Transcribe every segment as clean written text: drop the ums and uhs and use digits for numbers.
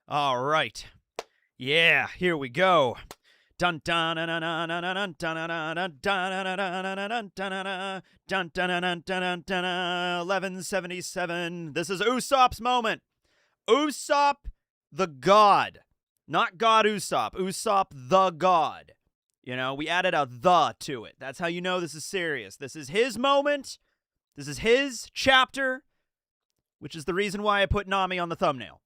All right. Yeah, here we go. Dun dun dun dun dun dun dun dun dun dun dun dun dun 1177. This is Usopp's moment. Usopp the God. Not God Usopp. Usopp the God. You know, we added a the to it. That's how you know this is serious. This is his moment. This is his chapter, which is the reason why I put Nami on the thumbnail.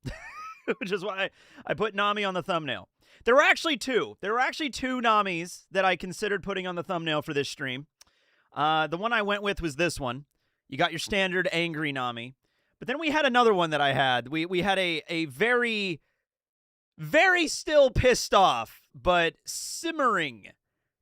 Which is why I put Nami on the thumbnail. There were actually two. There were actually two Namis that I considered putting on the thumbnail for this stream. The one I went with was this one. You got your standard angry Nami. But then we had another one that I had. We had a very, very still pissed off, but simmering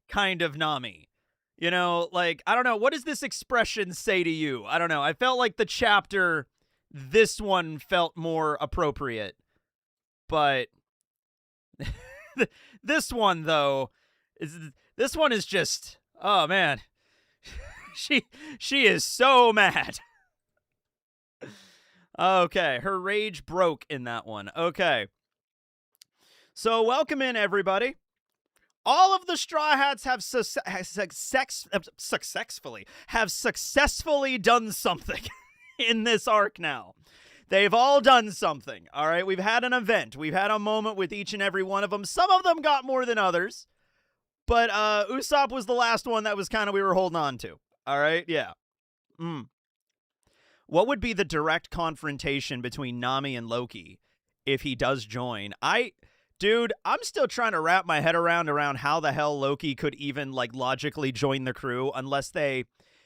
kind of Nami. You know, like, I don't know. What does this expression say to you? I don't know. I felt like the chapter, this one felt more appropriate. But this one, though, this one is just, oh, man. She is so mad. Okay, her rage broke in that one. Okay. So welcome in, everybody. All of the Straw Hats have successfully done something in this arc now. They've all done something, all right? We've had an event. We've had a moment with each and every one of them. Some of them got more than others, but Usopp was the last one that was kind of we were holding on to, all right? Yeah. What would be the direct confrontation between Nami and Loki if he does join? Dude, I'm still trying to wrap my head around how the hell Loki could even, like, logically join the crew unless they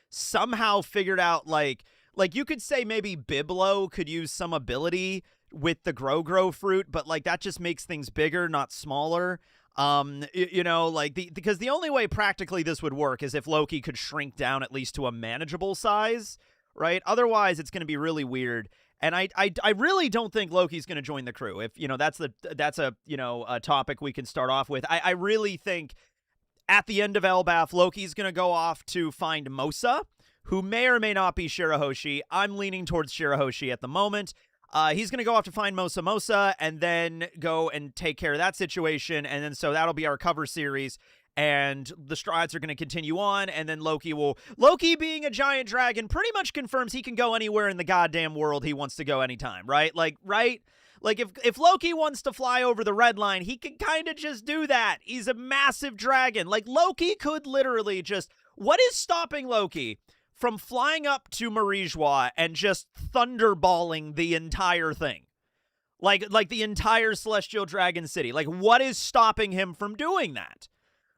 somehow figured out, like you could say maybe Biblo could use some ability with the Grow fruit, but, like, that just makes things bigger, not smaller. You know, like, because the only way practically this would work is if Loki could shrink down at least to a manageable size, right? Otherwise, it's going to be really weird. And I really don't think Loki's going to join the crew. If, you know, that's a, you know, a topic we can start off with. I really think at the end of Elbaf, Loki's going to go off to find Mosa, who may or may not be Shirahoshi. I'm leaning towards Shirahoshi at the moment. He's going to go off to find Mosa and then go and take care of that situation. And then so that'll be our cover series. And the Straw Hats are going to continue on, and then Loki, being a giant dragon, pretty much confirms he can go anywhere in the goddamn world he wants to go anytime, right? Like, right? Like, if Loki wants to fly over the red line, he can kind of just do that. He's a massive dragon. Like, Loki could literally just... What is stopping Loki from flying up to Marijois and just thunderballing the entire thing? Like the entire Celestial Dragon City. Like, what is stopping him from doing that?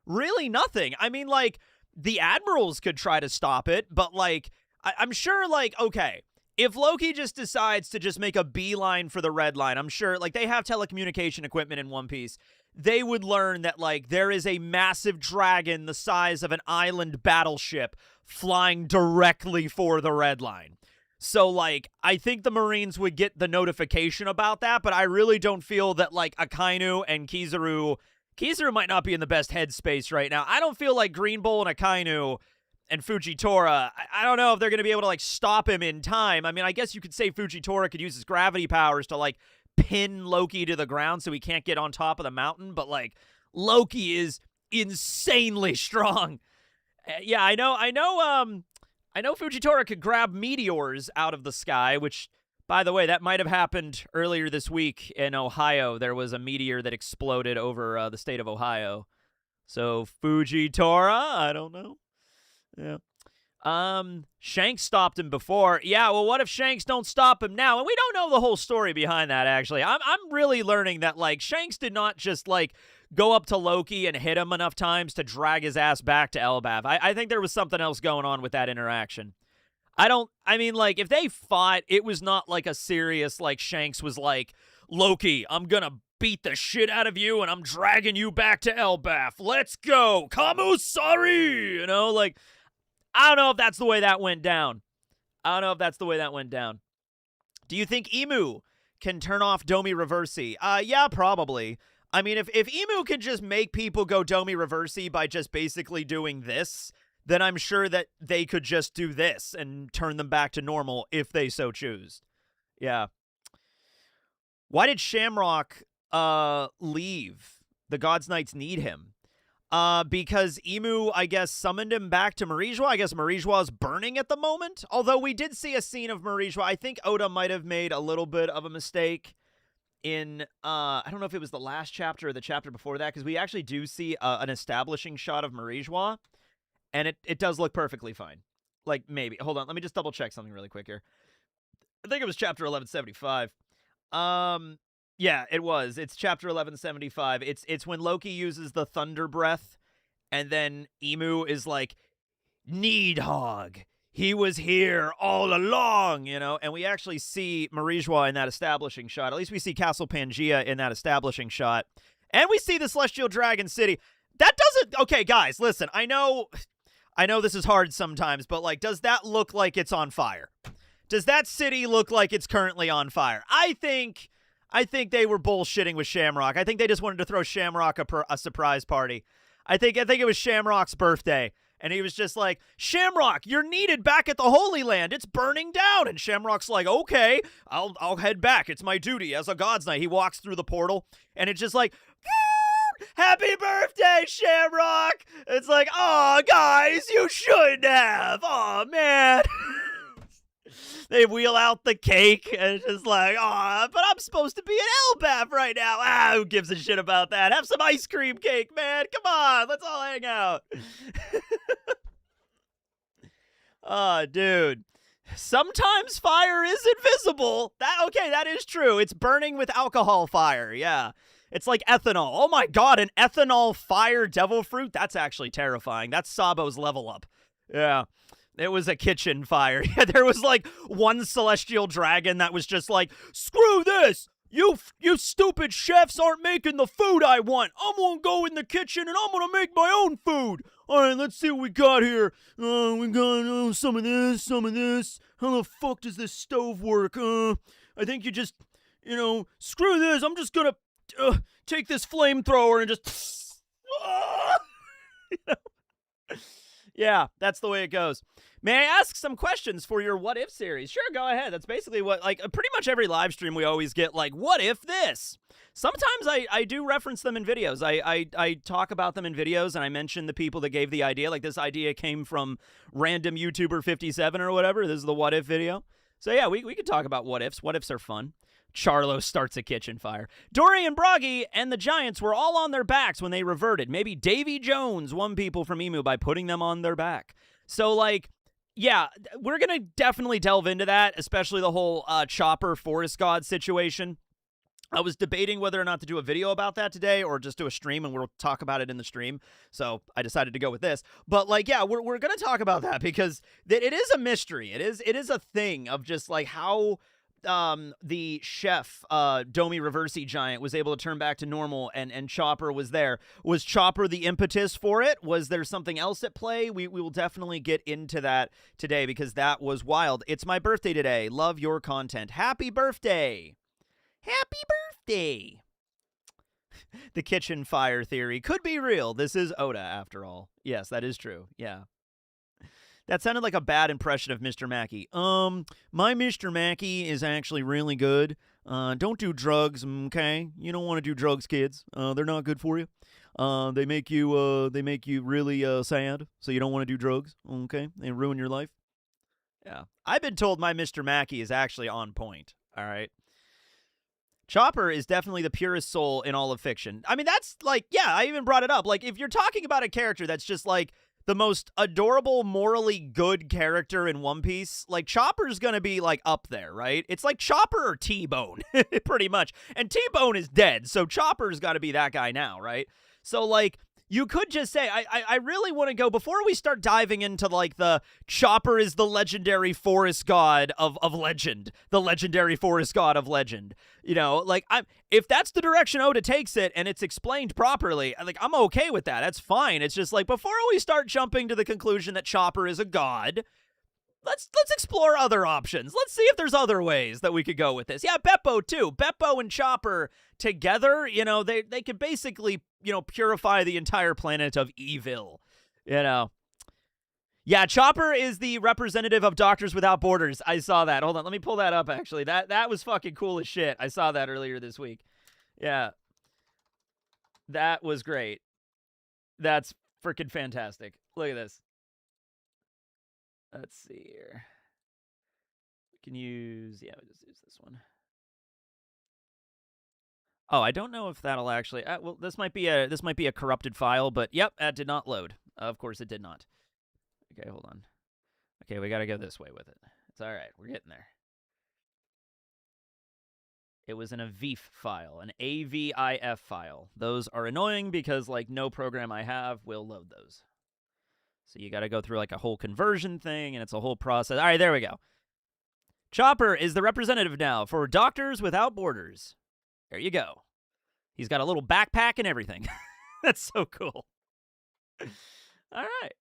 Really nothing. I mean, like, the admirals could try to stop it, but, like, I'm sure, like, okay, if Loki just decides to just make a beeline for the red line, I'm sure, like, they have telecommunication equipment in One Piece, they would learn that, like, there is a massive dragon the size of an island battleship flying directly for the red line. So, like, I think the Marines would get the notification about that, but I really don't feel that, like, Akainu and Kizaru might not be in the best headspace right now. I don't feel like Green Bull and Akainu and Fujitora, I don't know if they're going to be able to, like, stop him in time. I mean, I guess you could say Fujitora could use his gravity powers to, like, pin Loki to the ground so he can't get on top of the mountain, but, like, Loki is insanely strong. Yeah, I know Fujitora could grab meteors out of the sky, which... By the way, that might have happened earlier this week in Ohio. There was a meteor that exploded over the state of Ohio. So, Fujitora, I don't know. Yeah. Shanks stopped him before. Yeah, well, what if Shanks don't stop him now? And we don't know the whole story behind that, actually. I'm really learning that, like, Shanks did not just, like, go up to Loki and hit him enough times to drag his ass back to Elbaf. I think there was something else going on with that interaction. I mean, like, if they fought, it was not like a serious, like, Shanks was like, Loki, I'm gonna beat the shit out of you and I'm dragging you back to Elbaf. Let's go. Kamusari! You know, like, I don't know if that's the way that went down. Do you think Emu can turn off Domi Reversi? Yeah, probably. I mean, if Emu can just make people go Domi Reversi by just basically doing this, then I'm sure that they could just do this and turn them back to normal if they so choose. Yeah. Why did Shamrock leave? The God's Knights need him. Because Emu, I guess, summoned him back to Marijua. I guess Marijua is burning at the moment. Although we did see a scene of Marijua. I think Oda might have made a little bit of a mistake in, I don't know if it was the last chapter or the chapter before that, because we actually do see an establishing shot of Marijua, and it does look perfectly fine. Like, maybe. Hold on, let me just double check something really quick here. I think it was chapter 1175. Yeah, it was. It's chapter 1175. It's when Loki uses the thunder breath, and then Emu is like, Needhog. He was here all along, you know? And we actually see Marijua in that establishing shot. At least we see Castle Pangea in that establishing shot. And we see the Celestial Dragon City. That doesn't... Okay, guys, listen. I know this is hard sometimes, but, like, does that look like it's on fire? Does that city look like it's currently on fire? I think they were bullshitting with Shamrock. I think they just wanted to throw Shamrock a surprise party. I think it was Shamrock's birthday. And he was just like, Shamrock, you're needed back at the Holy Land. It's burning down. And Shamrock's like, okay, I'll head back. It's my duty as a God's Knight. He walks through the portal, and it's just like, happy birthday, Shamrock. It's like, oh, guys, you shouldn't have. Oh, man. They wheel out the cake, and it's just like, oh, but I'm supposed to be an Elbaf right now. Ah, who gives a shit about that? Have some ice cream cake, man. Come on, let's all hang out. Oh, dude. Sometimes fire is invisible. That is true. It's burning with alcohol fire, yeah. It's like ethanol. Oh my god, an ethanol fire devil fruit? That's actually terrifying. That's Sabo's level up. Yeah. It was a kitchen fire. Yeah, there was like one celestial dragon that was just like, screw this! You stupid chefs aren't making the food I want! I'm gonna go in the kitchen and I'm gonna make my own food! Alright, let's see what we got here. We got some of this. How the fuck does this stove work? I think you just, screw this. I'm just gonna take this flamethrower and just... Yeah, that's the way it goes. May I ask some questions for your What If series? Sure, go ahead. That's basically what, like, pretty much every live stream we always get, like, what if this? Sometimes I do reference them in videos. I talk about them in videos, and I mention the people that gave the idea. Like, this idea came from random YouTuber 57 or whatever. This is the What If video. So, yeah, we could talk about what ifs. What ifs are fun. Charlo starts a kitchen fire. Dory and Broggy and the Giants were all on their backs when they reverted. Maybe Davy Jones won people from Emu by putting them on their back. So, like, yeah, we're going to definitely delve into that, especially the whole Chopper Forest God situation. I was debating whether or not to do a video about that today or just do a stream, and we'll talk about it in the stream. So I decided to go with this. But, like, yeah, we're going to talk about that because it is a mystery. It is a thing of just, like, how... the chef, Domi Reversi Giant, was able to turn back to normal, and Chopper was there. Was Chopper the impetus for it? Was there something else at play? We will definitely get into that today because that was wild. It's my birthday today. Love your content. Happy birthday. Happy birthday. The kitchen fire theory could be real. This is Oda, after all. Yes, that is true. Yeah. That sounded like a bad impression of Mr. Mackey. My Mr. Mackey is actually really good. Don't do drugs, okay? You don't want to do drugs, kids. They're not good for you. They make you really sad, so you don't want to do drugs, okay? They ruin your life. Yeah. I've been told my Mr. Mackey is actually on point, all right? Chopper is definitely the purest soul in all of fiction. I mean, that's like, yeah, I even brought it up. Like, if you're talking about a character that's just like, the most adorable, morally good character in One Piece, like, Chopper's gonna be, like, up there, right? It's like Chopper or T-Bone, pretty much. And T-Bone is dead, so Chopper's gotta be that guy now, right? So, like, you could just say, I really want to go, before we start diving into, like, the Chopper is the legendary forest god of legend, the legendary forest god of legend, like, if that's the direction Oda takes it and it's explained properly, like, I'm okay with that. That's fine. It's just, like, before we start jumping to the conclusion that Chopper is a god, let's explore other options. Let's see if there's other ways that we could go with this. Yeah, Beppo, too. Beppo and Chopper together, they could basically, purify the entire planet of evil, Yeah, Chopper is the representative of Doctors Without Borders. I saw that. Hold on, let me pull that up, actually. That was fucking cool as shit. I saw that earlier this week. Yeah. That was great. That's freaking fantastic. Look at this. Let's see here. We can use... Yeah, we'll just use this one. Oh, I don't know if that'll actually... well, this might be a corrupted file, but yep, that did not load. Of course it did not. Okay, hold on. Okay, we gotta go this way with it. It's all right. We're getting there. It was an AVIF file, an AVIF file. Those are annoying because, like, no program I have will load those. So you gotta go through, like, a whole conversion thing, and it's a whole process. All right, there we go. Chopper is the representative now for Doctors Without Borders. There you go. He's got a little backpack and everything. That's so cool. All right.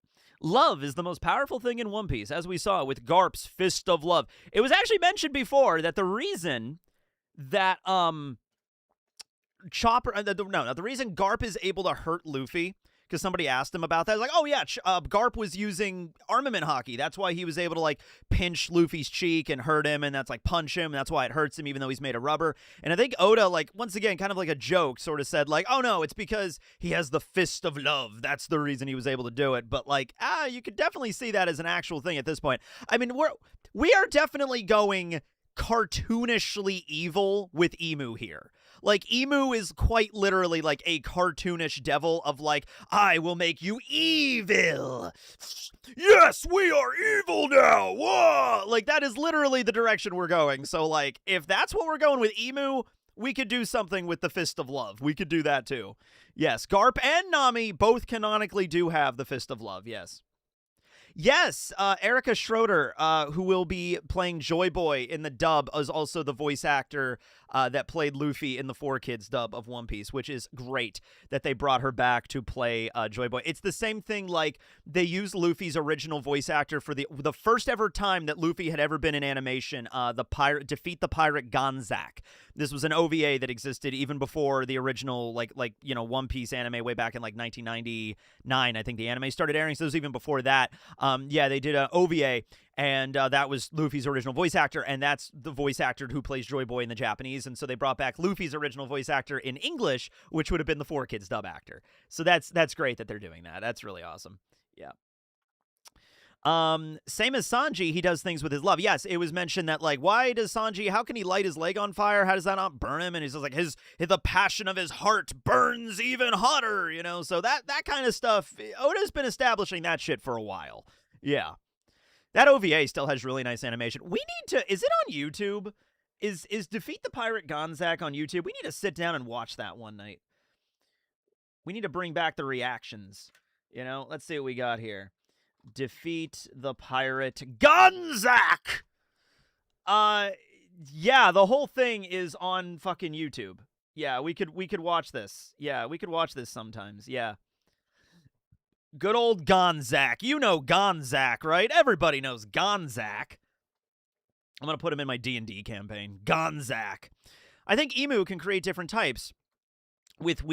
Love is the most powerful thing in One Piece, as we saw with Garp's Fist of Love. It was actually mentioned before that the reason that Chopper, the reason Garp is able to hurt Luffy, because somebody asked him about that. Like, oh yeah, Garp was using armament hockey. That's why he was able to, like, pinch Luffy's cheek and hurt him, and that's, like, punch him, and that's why it hurts him, even though he's made of rubber. And I think Oda, like, once again, kind of like a joke, sort of said, like, oh no, it's because he has the Fist of Love. That's the reason he was able to do it. But, like, you could definitely see that as an actual thing at this point. I mean, we are definitely going cartoonishly evil with Emu here. Like, Emu is quite literally like a cartoonish devil of, like, I will make you evil. Yes, we are evil now. Whoa! Like, that is literally the direction we're going. So, like, if that's what we're going with Emu, we could do something with the Fist of Love. We could do that too. Yes, Garp and Nami both canonically do have the Fist of Love, yes. Yes, Erica Schroeder, who will be playing Joy Boy in the dub, is also the voice actor that played Luffy in the 4Kids dub of One Piece, which is great that they brought her back to play Joy Boy. It's the same thing, like, they used Luffy's original voice actor for the first ever time that Luffy had ever been in animation, Defeat the Pirate Gonzak. This was an OVA that existed even before the original, like One Piece anime way back in, like, 1999. I think the anime started airing, so it was even before that. Yeah, they did an OVA, and that was Luffy's original voice actor, and that's the voice actor who plays Joy Boy in the Japanese, and so they brought back Luffy's original voice actor in English, which would have been the 4Kids dub actor. So that's great that they're doing that. That's really awesome. Yeah. Same as Sanji, he does things with his love. Yes, it was mentioned that, like, why does Sanji, how can he light his leg on fire? How does that not burn him? And he's just like, the passion of his heart burns even hotter, you know? So that kind of stuff, Oda's been establishing that shit for a while. Yeah. That OVA still has really nice animation. We need to, is it on YouTube? Is Defeat the Pirate Gonzak on YouTube? We need to sit down and watch that one night. We need to bring back the reactions. You know, let's see what we got here. Defeat the Pirate Gonzak! Yeah, the whole thing is on fucking YouTube. Yeah, we could watch this. Yeah, we could watch this sometimes. Yeah. Good old Gonzak. You know Gonzak, right? Everybody knows Gonzak. I'm going to put him in my D&D campaign. Gonzak. I think Emu can create different types. With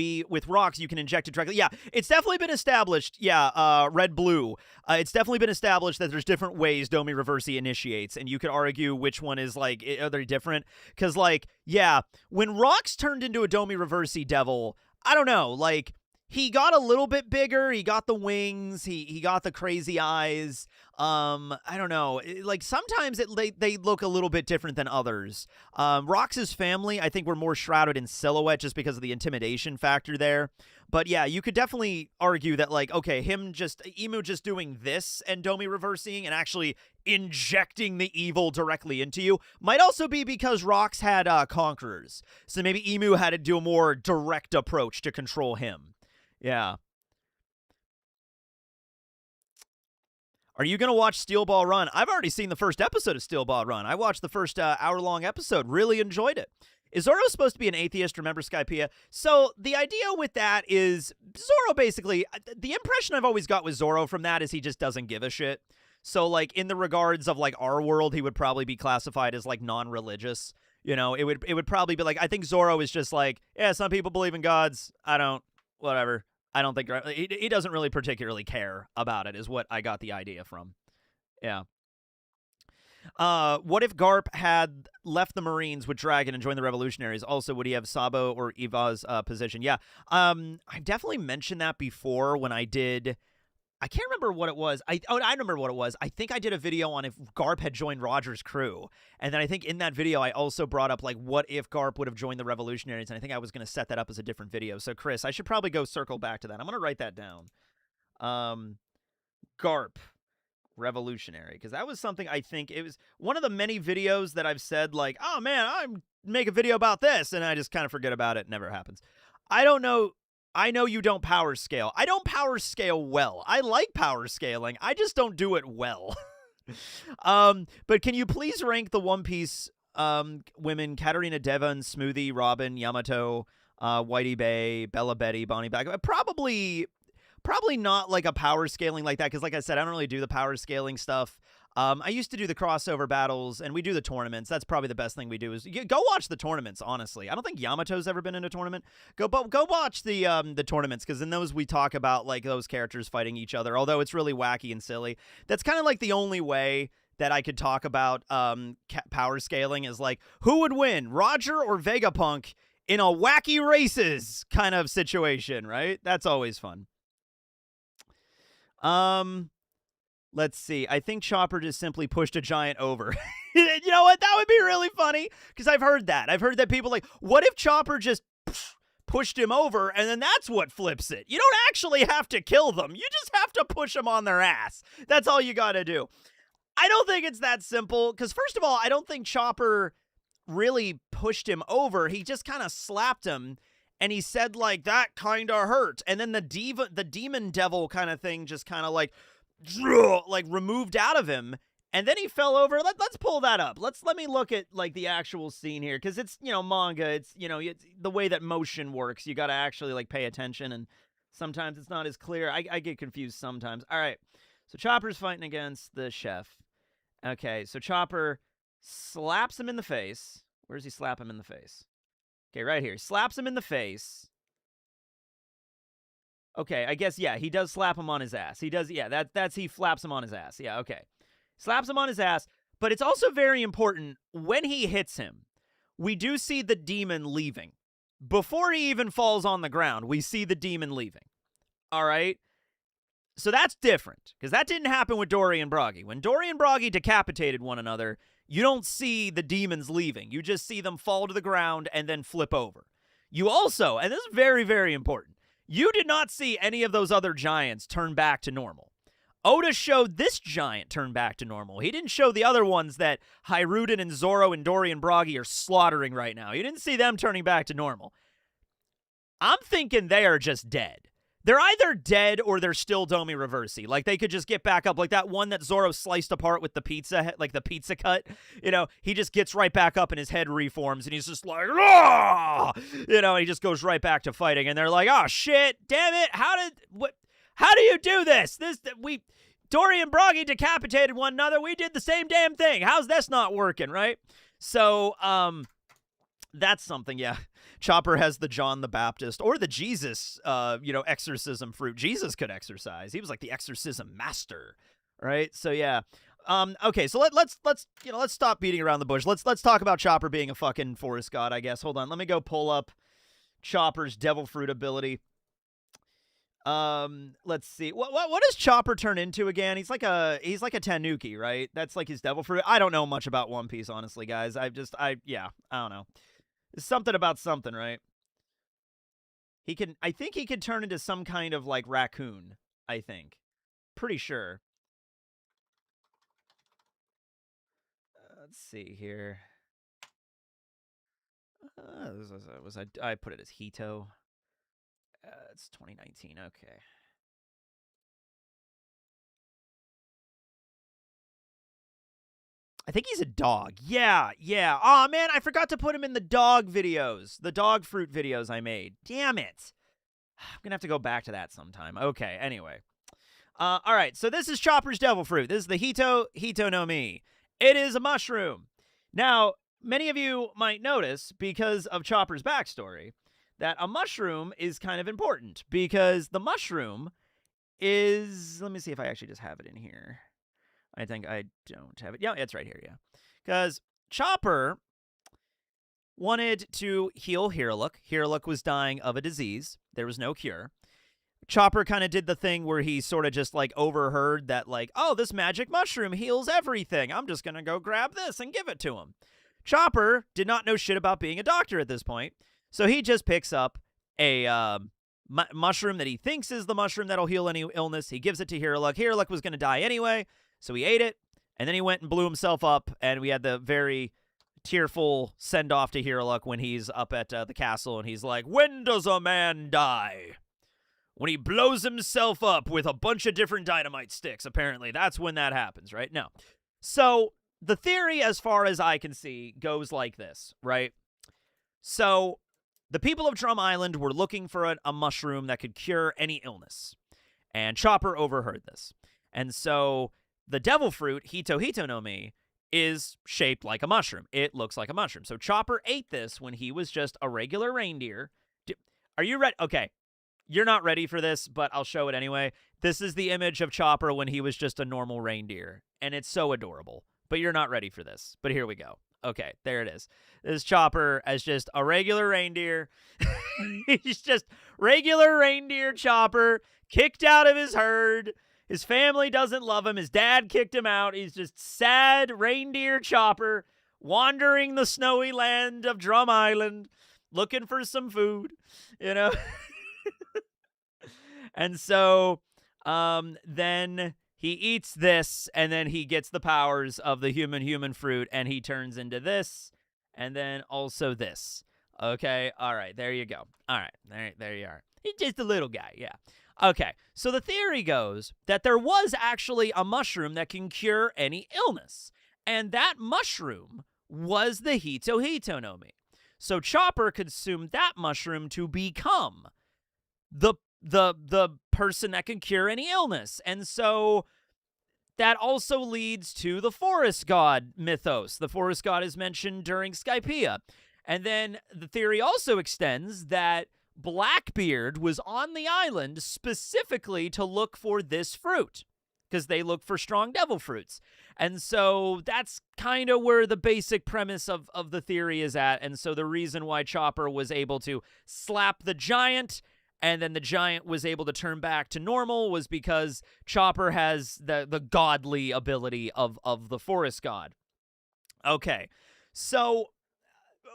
rocks, you can inject it directly. Yeah, it's definitely been established. Yeah, red, blue. It's definitely been established that there's different ways Domi Reversi initiates, and you could argue which one is, like, are they different? Because, like, yeah, when Rocks turned into a Domi Reversi devil, I don't know, like, he got a little bit bigger. He got the wings. He got the crazy eyes. I don't know. Like, sometimes they look a little bit different than others. Rox's family, I think, were more shrouded in silhouette just because of the intimidation factor there. But yeah, you could definitely argue that, like, okay, Emu just doing this and Domi reversing and actually injecting the evil directly into you might also be because Rox had conquerors. So maybe Emu had to do a more direct approach to control him. Yeah. Are you going to watch Steel Ball Run? I've already seen the first episode of Steel Ball Run. I watched the first hour-long episode. Really enjoyed it. Is Zoro supposed to be an atheist? Remember Skypiea? So the idea with that is Zoro basically, the impression I've always got with Zoro from that is he just doesn't give a shit. So, like, in the regards of, like, our world, he would probably be classified as, like, non-religious. You know, it would probably be like, I think Zoro is just like, yeah, some people believe in gods. I don't. Whatever. I don't think he doesn't really particularly care about it, is what I got the idea from. Yeah. What if Garp had left the Marines with Dragon and joined the Revolutionaries? Also, would he have Sabo or Eva's position? Yeah. I've definitely mentioned that before when I did. I can't remember what it was. I remember what it was. I think I did a video on if Garp had joined Roger's crew. And then I think in that video, I also brought up, like, what if Garp would have joined the Revolutionaries? And I think I was going to set that up as a different video. So, Chris, I should probably go circle back to that. I'm going to write that down. Garp Revolutionary. Because that was something I think it was one of the many videos that I've said, like, oh, man, I make a video about this. And I just kind of forget about it. It never happens. I don't know. I know you don't power scale. I don't power scale well. I like power scaling. I just don't do it well. But can you please rank the One Piece women? Katarina Devon, Smoothie, Robin, Yamato, Whitey Bay, Bella Betty, Bonnie Bag. Probably not like a power scaling like that, because like I said, I don't really do the power scaling stuff. I used to do the crossover battles, and we do the tournaments. That's probably the best thing we do is go watch the tournaments, honestly. I don't think Yamato's ever been in a tournament. Go watch the tournaments, because in those we talk about, like, those characters fighting each other, although it's really wacky and silly. That's kind of like the only way that I could talk about power scaling is, like, who would win, Roger or Vegapunk in a wacky races kind of situation, right? That's always fun. Let's see. I think Chopper just simply pushed a giant over. You know what? That would be really funny, because I've heard that. I've heard that people like, what if Chopper just pushed him over, and then that's what flips it? You don't actually have to kill them. You just have to push them on their ass. That's all you got to do. I don't think it's that simple, because first of all, I don't think Chopper really pushed him over. He just kind of slapped him, and he said, like, that kind of hurt. And then the demon devil kind of thing just kind of like removed out of him, and then he fell over. Let's pull that up. Let me look at, like, the actual scene here, because it's, you know, manga. It's, you know, it's the way that motion works. You got to actually, like, pay attention, and sometimes it's not as clear. I get confused sometimes. All right, so Chopper's fighting against the chef. Okay, so Chopper slaps him in the face. Where does he slap him in the face? Okay, right here. Slaps him in the face. Okay, I guess, yeah, he does slap him on his ass. He does, yeah, he flaps him on his ass. Yeah, okay. Slaps him on his ass, but it's also very important, when he hits him, we do see the demon leaving. Before he even falls on the ground, we see the demon leaving. All right? So that's different, because that didn't happen with Dory and Broggy. When Dory and Broggy decapitated one another, you don't see the demons leaving. You just see them fall to the ground and then flip over. You also, and this is very, very important, you did not see any of those other giants turn back to normal. Oda showed this giant turn back to normal. He didn't show the other ones that Hyruden and Zoro and Dory and Broggy are slaughtering right now. You didn't see them turning back to normal. I'm thinking they are just dead. They're either dead or they're still Domi Reversi. Like, they could just get back up. Like that one that Zoro sliced apart with the pizza, like the pizza cut. You know, he just gets right back up and his head reforms and he's just like, ah! You know, and he just goes right back to fighting. And they're like, oh, shit, damn it. How do you do this? Dory and Broggy decapitated one another. We did the same damn thing. How's this not working, right? So, that's something, yeah. Chopper has the John the Baptist or the Jesus, exorcism fruit. Jesus could exorcise. He was like the exorcism master, right? So yeah. Okay, so let's stop beating around the bush. Let's talk about Chopper being a fucking forest god, I guess. Hold on, let me go pull up Chopper's devil fruit ability. Let's see. What does Chopper turn into again? He's like a Tanuki, right? That's like his devil fruit. I don't know much about One Piece, honestly, guys. I don't know. It's something about something, right? I think he could turn into some kind of, like, raccoon, I think. Pretty sure. Let's see here. I put it as Hito. It's 2019, okay. I think he's a dog. Yeah. Aw, man, I forgot to put him in the dog videos. The dog fruit videos I made. Damn it. I'm going to have to go back to that sometime. Okay, anyway. All right, so this is Chopper's devil fruit. This is the Hito no Mi. It is a mushroom. Now, many of you might notice, because of Chopper's backstory, that a mushroom is kind of important because the mushroom is, let me see if I actually just have it in here. I think I don't have it. Yeah, it's right here, yeah. Because Chopper wanted to heal Hiraluk. Hiraluk was dying of a disease. There was no cure. Chopper kind of did the thing where he sort of just, like, overheard that, like, oh, this magic mushroom heals everything. I'm just going to go grab this and give it to him. Chopper did not know shit about being a doctor at this point, so he just picks up a mushroom that he thinks is the mushroom that'll heal any illness. He gives it to Hiraluk. Hiraluk was going to die anyway, so he ate it, and then he went and blew himself up, and we had the very tearful send-off to Hiraluk when he's up at the castle, and he's like, when does a man die? When he blows himself up with a bunch of different dynamite sticks, apparently. That's when that happens, right? No. So, the theory, as far as I can see, goes like this, right? So, the people of Drum Island were looking for a mushroom that could cure any illness. And Chopper overheard this. And so, the devil fruit, Hito Hito no Mi, is shaped like a mushroom. It looks like a mushroom. So, Chopper ate this when he was just a regular reindeer. Are you ready? Okay. You're not ready for this, but I'll show it anyway. This is the image of Chopper when he was just a normal reindeer. And it's so adorable. But you're not ready for this. But here we go. Okay, there it is. This is Chopper as just a regular reindeer. He's just regular reindeer Chopper, kicked out of his herd. His family doesn't love him. His dad kicked him out. He's just sad reindeer Chopper, wandering the snowy land of Drum Island, looking for some food, you know? And so then he eats this, and then he gets the powers of the human fruit, and he turns into this, and then also this. Okay, all right, there you go. All right, there you are. He's just a little guy, yeah. Okay, so the theory goes that there was actually a mushroom that can cure any illness, and that mushroom was the Hito Hito no Mi. So Chopper consumed that mushroom to become the person that can cure any illness. And so that also leads to the forest god mythos. The forest god is mentioned during Skypiea. And then the theory also extends that Blackbeard was on the island specifically to look for this fruit, because they look for strong devil fruits. And so that's kind of where the basic premise of the theory is at. And so the reason why Chopper was able to slap the giant and then the giant was able to turn back to normal was because Chopper has the godly ability of the forest god. Okay, so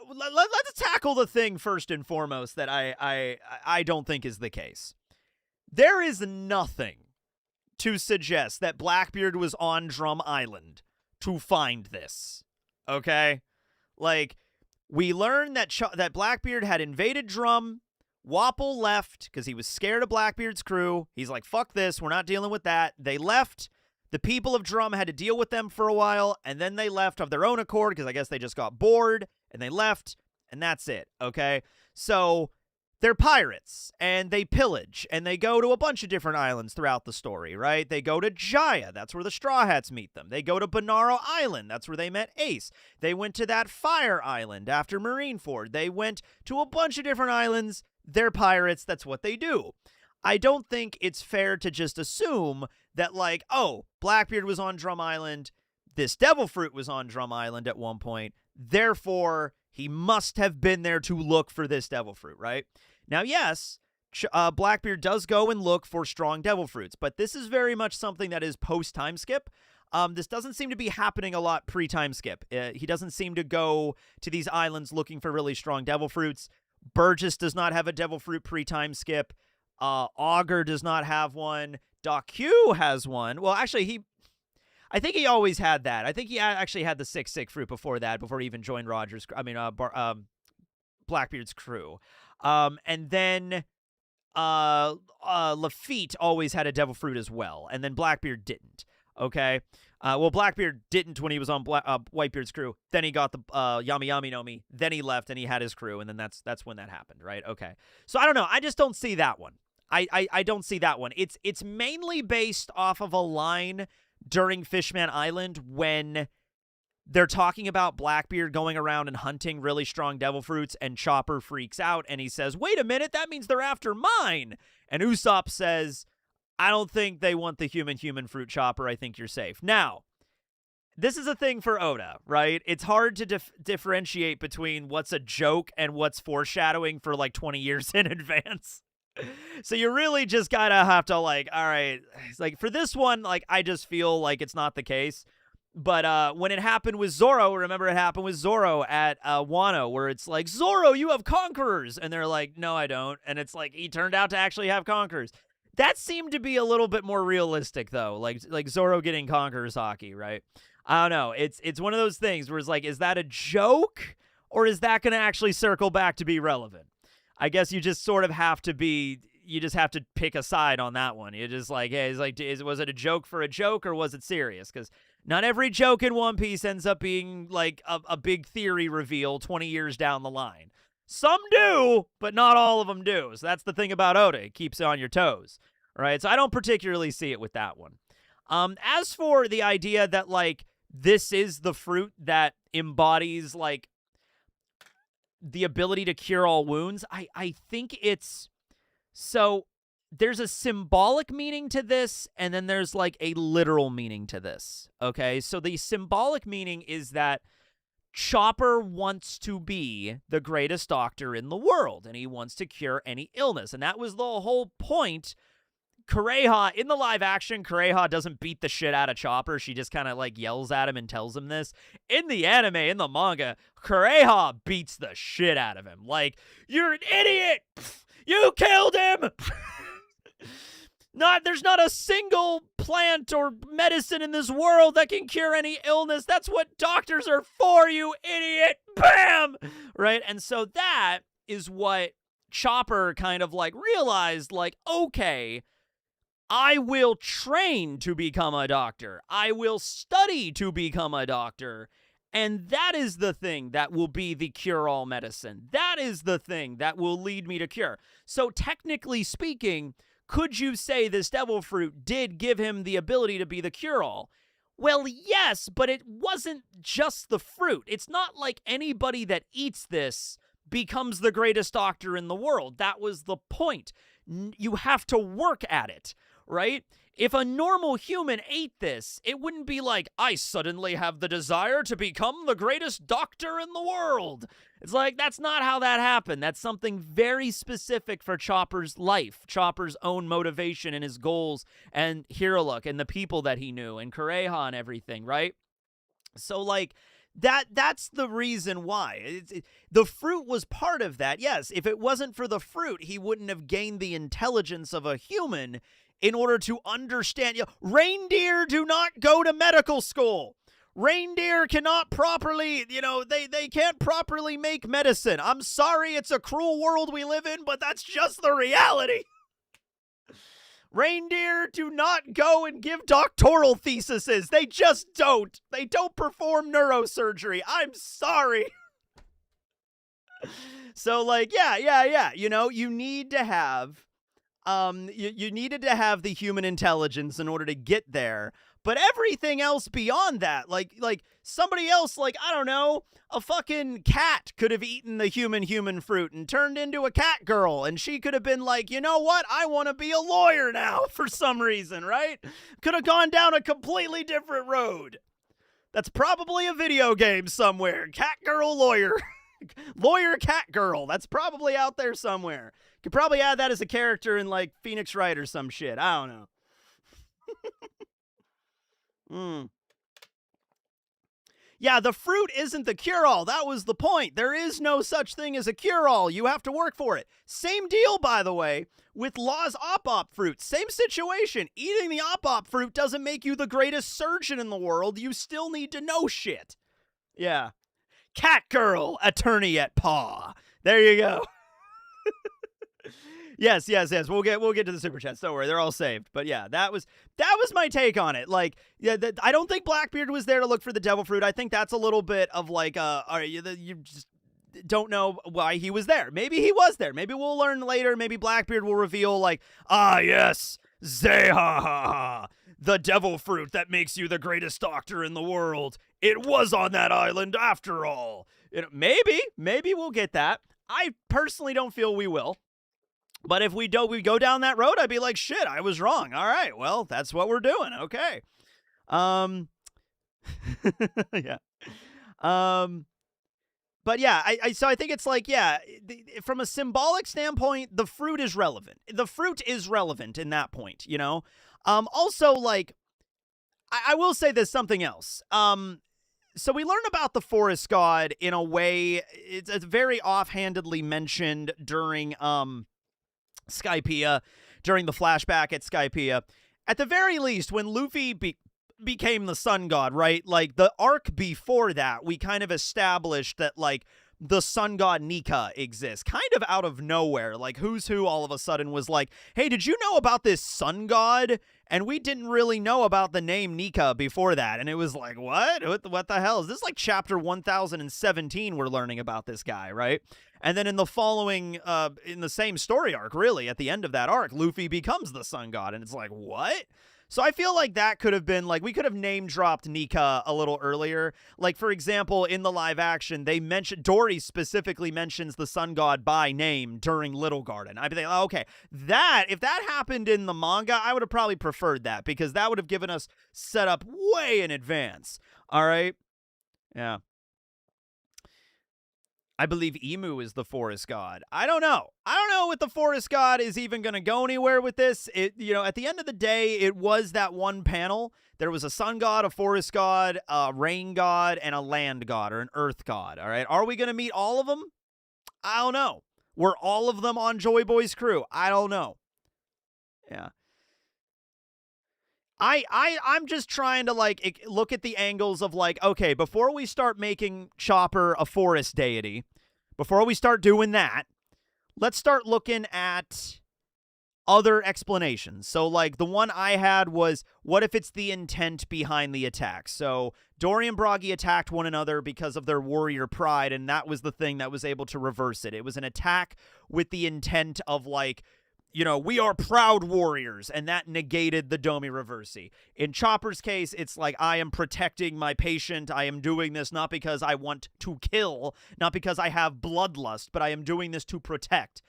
let's tackle the thing first and foremost that I don't think is the case. There is nothing to suggest that Blackbeard was on Drum Island to find this. Okay? Like, we learned that Blackbeard had invaded Drum. Wapple left because he was scared of Blackbeard's crew. He's like, fuck this, we're not dealing with that. They left. The people of Drum had to deal with them for a while, and then they left of their own accord because I guess they just got bored, and they left, and that's it, okay? So they're pirates, and they pillage, and they go to a bunch of different islands throughout the story, right? They go to Jaya. That's where the Straw Hats meet them. They go to Bonaro Island. That's where they met Ace. They went to that Fire Island after Marineford. They went to a bunch of different islands. They're pirates. That's what they do. I don't think it's fair to just assume that, like, oh, Blackbeard was on Drum Island. This devil fruit was on Drum Island at one point. Therefore, he must have been there to look for this devil fruit, right? Now, yes, Blackbeard does go and look for strong devil fruits, but this is very much something that is post-time skip. This doesn't seem to be happening a lot pre-time skip. He doesn't seem to go to these islands looking for really strong devil fruits. Burgess does not have a devil fruit pre-time skip. Augur does not have one. Doc Q has one. Well, actually, I think he always had that. I think he actually had the sick fruit before that, before he even joined Blackbeard's crew. And then Lafitte always had a devil fruit as well, and then Blackbeard didn't. Okay. Well, Blackbeard didn't when he was on Whitebeard's crew. Then he got the Yami Yami no Mi. Then he left and he had his crew, and then that's when that happened, right? Okay. So I don't know. I just don't see that one. I don't see that one. It's mainly based off of a line during Fishman Island when they're talking about Blackbeard going around and hunting really strong devil fruits, and Chopper freaks out, and he says, wait a minute, that means they're after mine. And Usopp says, I don't think they want the human fruit, Chopper. I think you're safe. Now, this is a thing for Oda, right? It's hard to differentiate between what's a joke and what's foreshadowing for like 20 years in advance. So you really just gotta have to like, all right, like for this one, like I just feel like it's not the case. But when it happened with Zoro, remember it happened with Zoro at Wano, where it's like, Zoro, you have conquerors. And they're like, no, I don't. And it's like, he turned out to actually have conquerors. That seemed to be a little bit more realistic, though, like Zoro getting conquerors hockey, right? I don't know. It's one of those things where it's like, is that a joke, or is that going to actually circle back to be relevant? I guess you just sort of have to be, you just have to pick a side on that one. You're just like, hey, it's like, was it a joke for a joke, or was it serious? Because not every joke in One Piece ends up being like a big theory reveal 20 years down the line. Some do, but not all of them do. So that's the thing about Oda. It keeps you on your toes, right? So I don't particularly see it with that one. As for the idea that, like, this is the fruit that embodies, like, the ability to cure all wounds, I think it's... So there's a symbolic meaning to this, and then there's, like, a literal meaning to this, okay? So the symbolic meaning is that Chopper wants to be the greatest doctor in the world, and he wants to cure any illness, and that was the whole point. Kureha, in the live action, Kureha doesn't beat the shit out of Chopper. She just kind of, like, yells at him and tells him this. In the anime, in the manga, Kureha beats the shit out of him. Like, you're an idiot! You killed him! There's not a single plant or medicine in this world that can cure any illness. That's what doctors are for, you idiot! Bam! Right? And so that is what Chopper kind of, like, realized, like, okay, I will train to become a doctor. I will study to become a doctor. And that is the thing that will be the cure-all medicine. That is the thing that will lead me to cure. So technically speaking, could you say this devil fruit did give him the ability to be the cure-all? Well, yes, but it wasn't just the fruit. It's not like anybody that eats this becomes the greatest doctor in the world. That was the point. You have to work at it, right? If a normal human ate this, it wouldn't be like, I suddenly have the desire to become the greatest doctor in the world. It's like, that's not how that happened. That's something very specific for Chopper's life, Chopper's own motivation and his goals, and Hiruluk and the people that he knew, and Kureha and everything, right? So, like, that's the reason why. The fruit was part of that. Yes, if it wasn't for the fruit, he wouldn't have gained the intelligence of a human in order to understand. Reindeer do not go to medical school. Reindeer cannot properly, they can't properly make medicine. I'm sorry, it's a cruel world we live in, but that's just the reality. Reindeer do not go and give doctoral theses. They just don't. They don't perform neurosurgery. I'm sorry. So, like, yeah. You need to have, you needed to have the human intelligence in order to get there. But everything else beyond that, like somebody else, like, I don't know, a fucking cat could have eaten the human fruit and turned into a cat girl, and she could have been like, you know what, I want to be a lawyer now for some reason, right? Could have gone down a completely different road. That's probably a video game somewhere. Cat girl lawyer. Lawyer cat girl. That's probably out there somewhere. Could probably add that as a character in, like, Phoenix Wright or some shit. I don't know. Yeah, the fruit isn't the cure-all. That was the point. There is no such thing as a cure-all. You have to work for it. Same deal, by the way, with Law's op-op fruit. Same situation. Eating the op-op fruit doesn't make you the greatest surgeon in the world. You still need to know shit. Yeah. Cat girl, attorney at paw. There you go. Yes. We'll get to the super chats. Don't worry, they're all saved. But yeah, that was my take on it. Like, yeah, I don't think Blackbeard was there to look for the devil fruit. I think that's a little bit of like, you just don't know why he was there. Maybe he was there. Maybe we'll learn later. Maybe Blackbeard will reveal, like, yes, Zeha ha ha! The devil fruit that makes you the greatest doctor in the world. It was on that island after all. Maybe we'll get that. I personally don't feel we will. But if we go down that road, I'd be like, shit, I was wrong. All right, well, that's what we're doing. Okay. Yeah. But yeah, so I think it's like, yeah, from a symbolic standpoint, the fruit is relevant. The fruit is relevant in that point, you know? Also, like, I will say there's something else. So we learn about the forest god in a way, it's very offhandedly mentioned during Skypiea, during the flashback at Skypiea. At the very least, when Luffy became the sun god, right? Like, the arc before that, we kind of established that, like, the sun god Nika exists, kind of out of nowhere. Like, Who's Who all of a sudden was like, hey, did you know about this sun god? And we didn't really know about the name Nika before that. And it was like, what the hell? Is this like chapter 1017 we're learning about this guy, right? And then in the following, in the same story arc, really, at the end of that arc, Luffy becomes the sun god. And it's like, what? So I feel like that could have been, like, we could have name-dropped Nika a little earlier. Like, for example, in the live action, Dory specifically mentions the sun god by name during Little Garden. I'd be like, okay, if that happened in the manga, I would have probably preferred that, because that would have given us setup way in advance. All right? Yeah. I believe Emu is the forest god. I don't know. I don't know if the forest god is even going to go anywhere with this. At the end of the day, it was that one panel. There was a sun god, a forest god, a rain god, and a land god, or an earth god. All right. Are we going to meet all of them? I don't know. Were all of them on Joy Boy's crew? I don't know. Yeah. I'm just trying to, like, look at the angles of, like, okay, before we start making Chopper a forest deity, before we start doing that, let's start looking at other explanations. So, like, the one I had was, what if it's the intent behind the attack? So Dory and Bragi attacked one another because of their warrior pride, and that was the thing that was able to reverse it. It was an attack with the intent of, like, we are proud warriors, and that negated the Domi Reversi. In Chopper's case, it's like, I am protecting my patient. I am doing this not because I want to kill, not because I have bloodlust, but I am doing this to protect.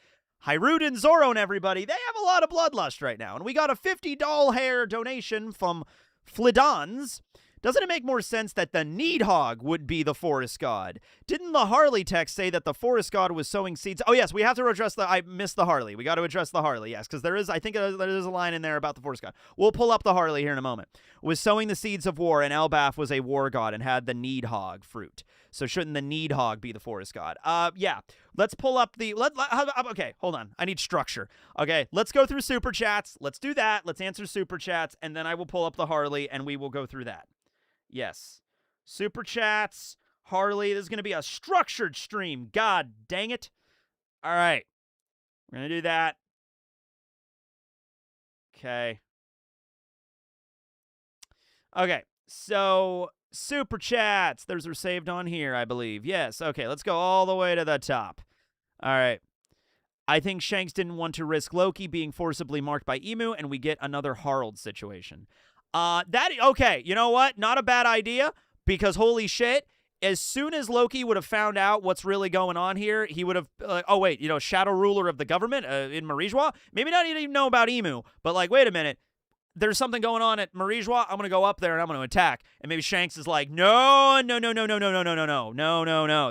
Hyrule and Zoro and everybody, they have a lot of bloodlust right now, and we got a 50 doll hair donation from Flidans. Doesn't it make more sense that the Needhog would be the forest god? Didn't the Harley text say that the forest god was sowing seeds? Oh, yes, we have to address I missed the Harley. We got to address the Harley, yes, because I think there is a line in there about the forest god. We'll pull up the Harley here in a moment. Was sowing the seeds of war, and Elbaf was a war god and had the Needhog fruit. So shouldn't the Needhog be the forest god? Yeah. Let's pull up the... okay, hold on. I need structure. Okay, let's go through Super Chats. Let's do that. Let's answer Super Chats, and then I will pull up the Harley, and we will go through that. Yes. Super Chats, Harley. This is going to be a structured stream. God dang it. All right. We're going to do that. Okay. Okay. So, Super Chats. Those are saved on here, I believe. Yes. Okay. Let's go all the way to the top. All right. I think Shanks didn't want to risk Loki being forcibly marked by Emu, and we get another Harold situation. Okay, you know what? Not a bad idea, because holy shit, as soon as Loki would have found out what's really going on here, he would have, Shadow Ruler of the government in Marijois, maybe not even know about Emu, but like, wait a minute, there's something going on at Marijois, I'm going to go up there and I'm going to attack. And maybe Shanks is like, no,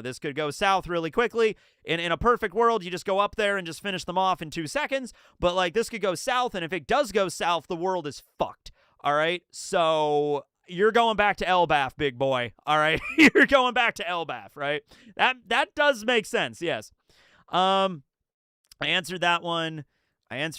this could go south really quickly. In a perfect world, you just go up there and just finish them off in 2 seconds, but like, this could go south, and if it does go south, the world is fucked. All right, so you're going back to Elbaf, big boy. All right, you're going back to Elbaf, right? That does make sense, yes. I answered that one. Let's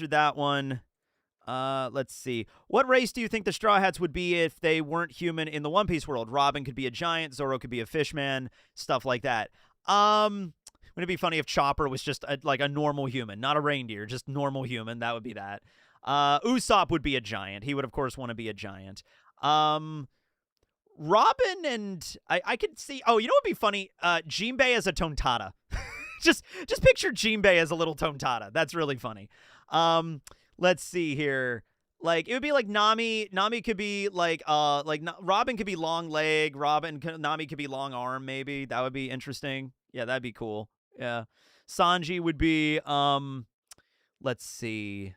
see. What race do you think the Straw Hats would be if they weren't human in the One Piece world? Robin could be a giant, Zoro could be a fishman, stuff like that. Wouldn't it be funny if Chopper was just a normal human, not a reindeer, just normal human? That would be that. Usopp would be a giant. He would, of course, want to be a giant. Robin and... I could see... Oh, you know what would be funny? Jinbei as a Tontada. just picture Jinbei as a little Tontada. That's really funny. Let's see here. Like it would be like Nami. Nami could be like Robin could be long leg. Nami could be long arm. Maybe that would be interesting. Yeah, that'd be cool. Yeah, Sanji would be let's see.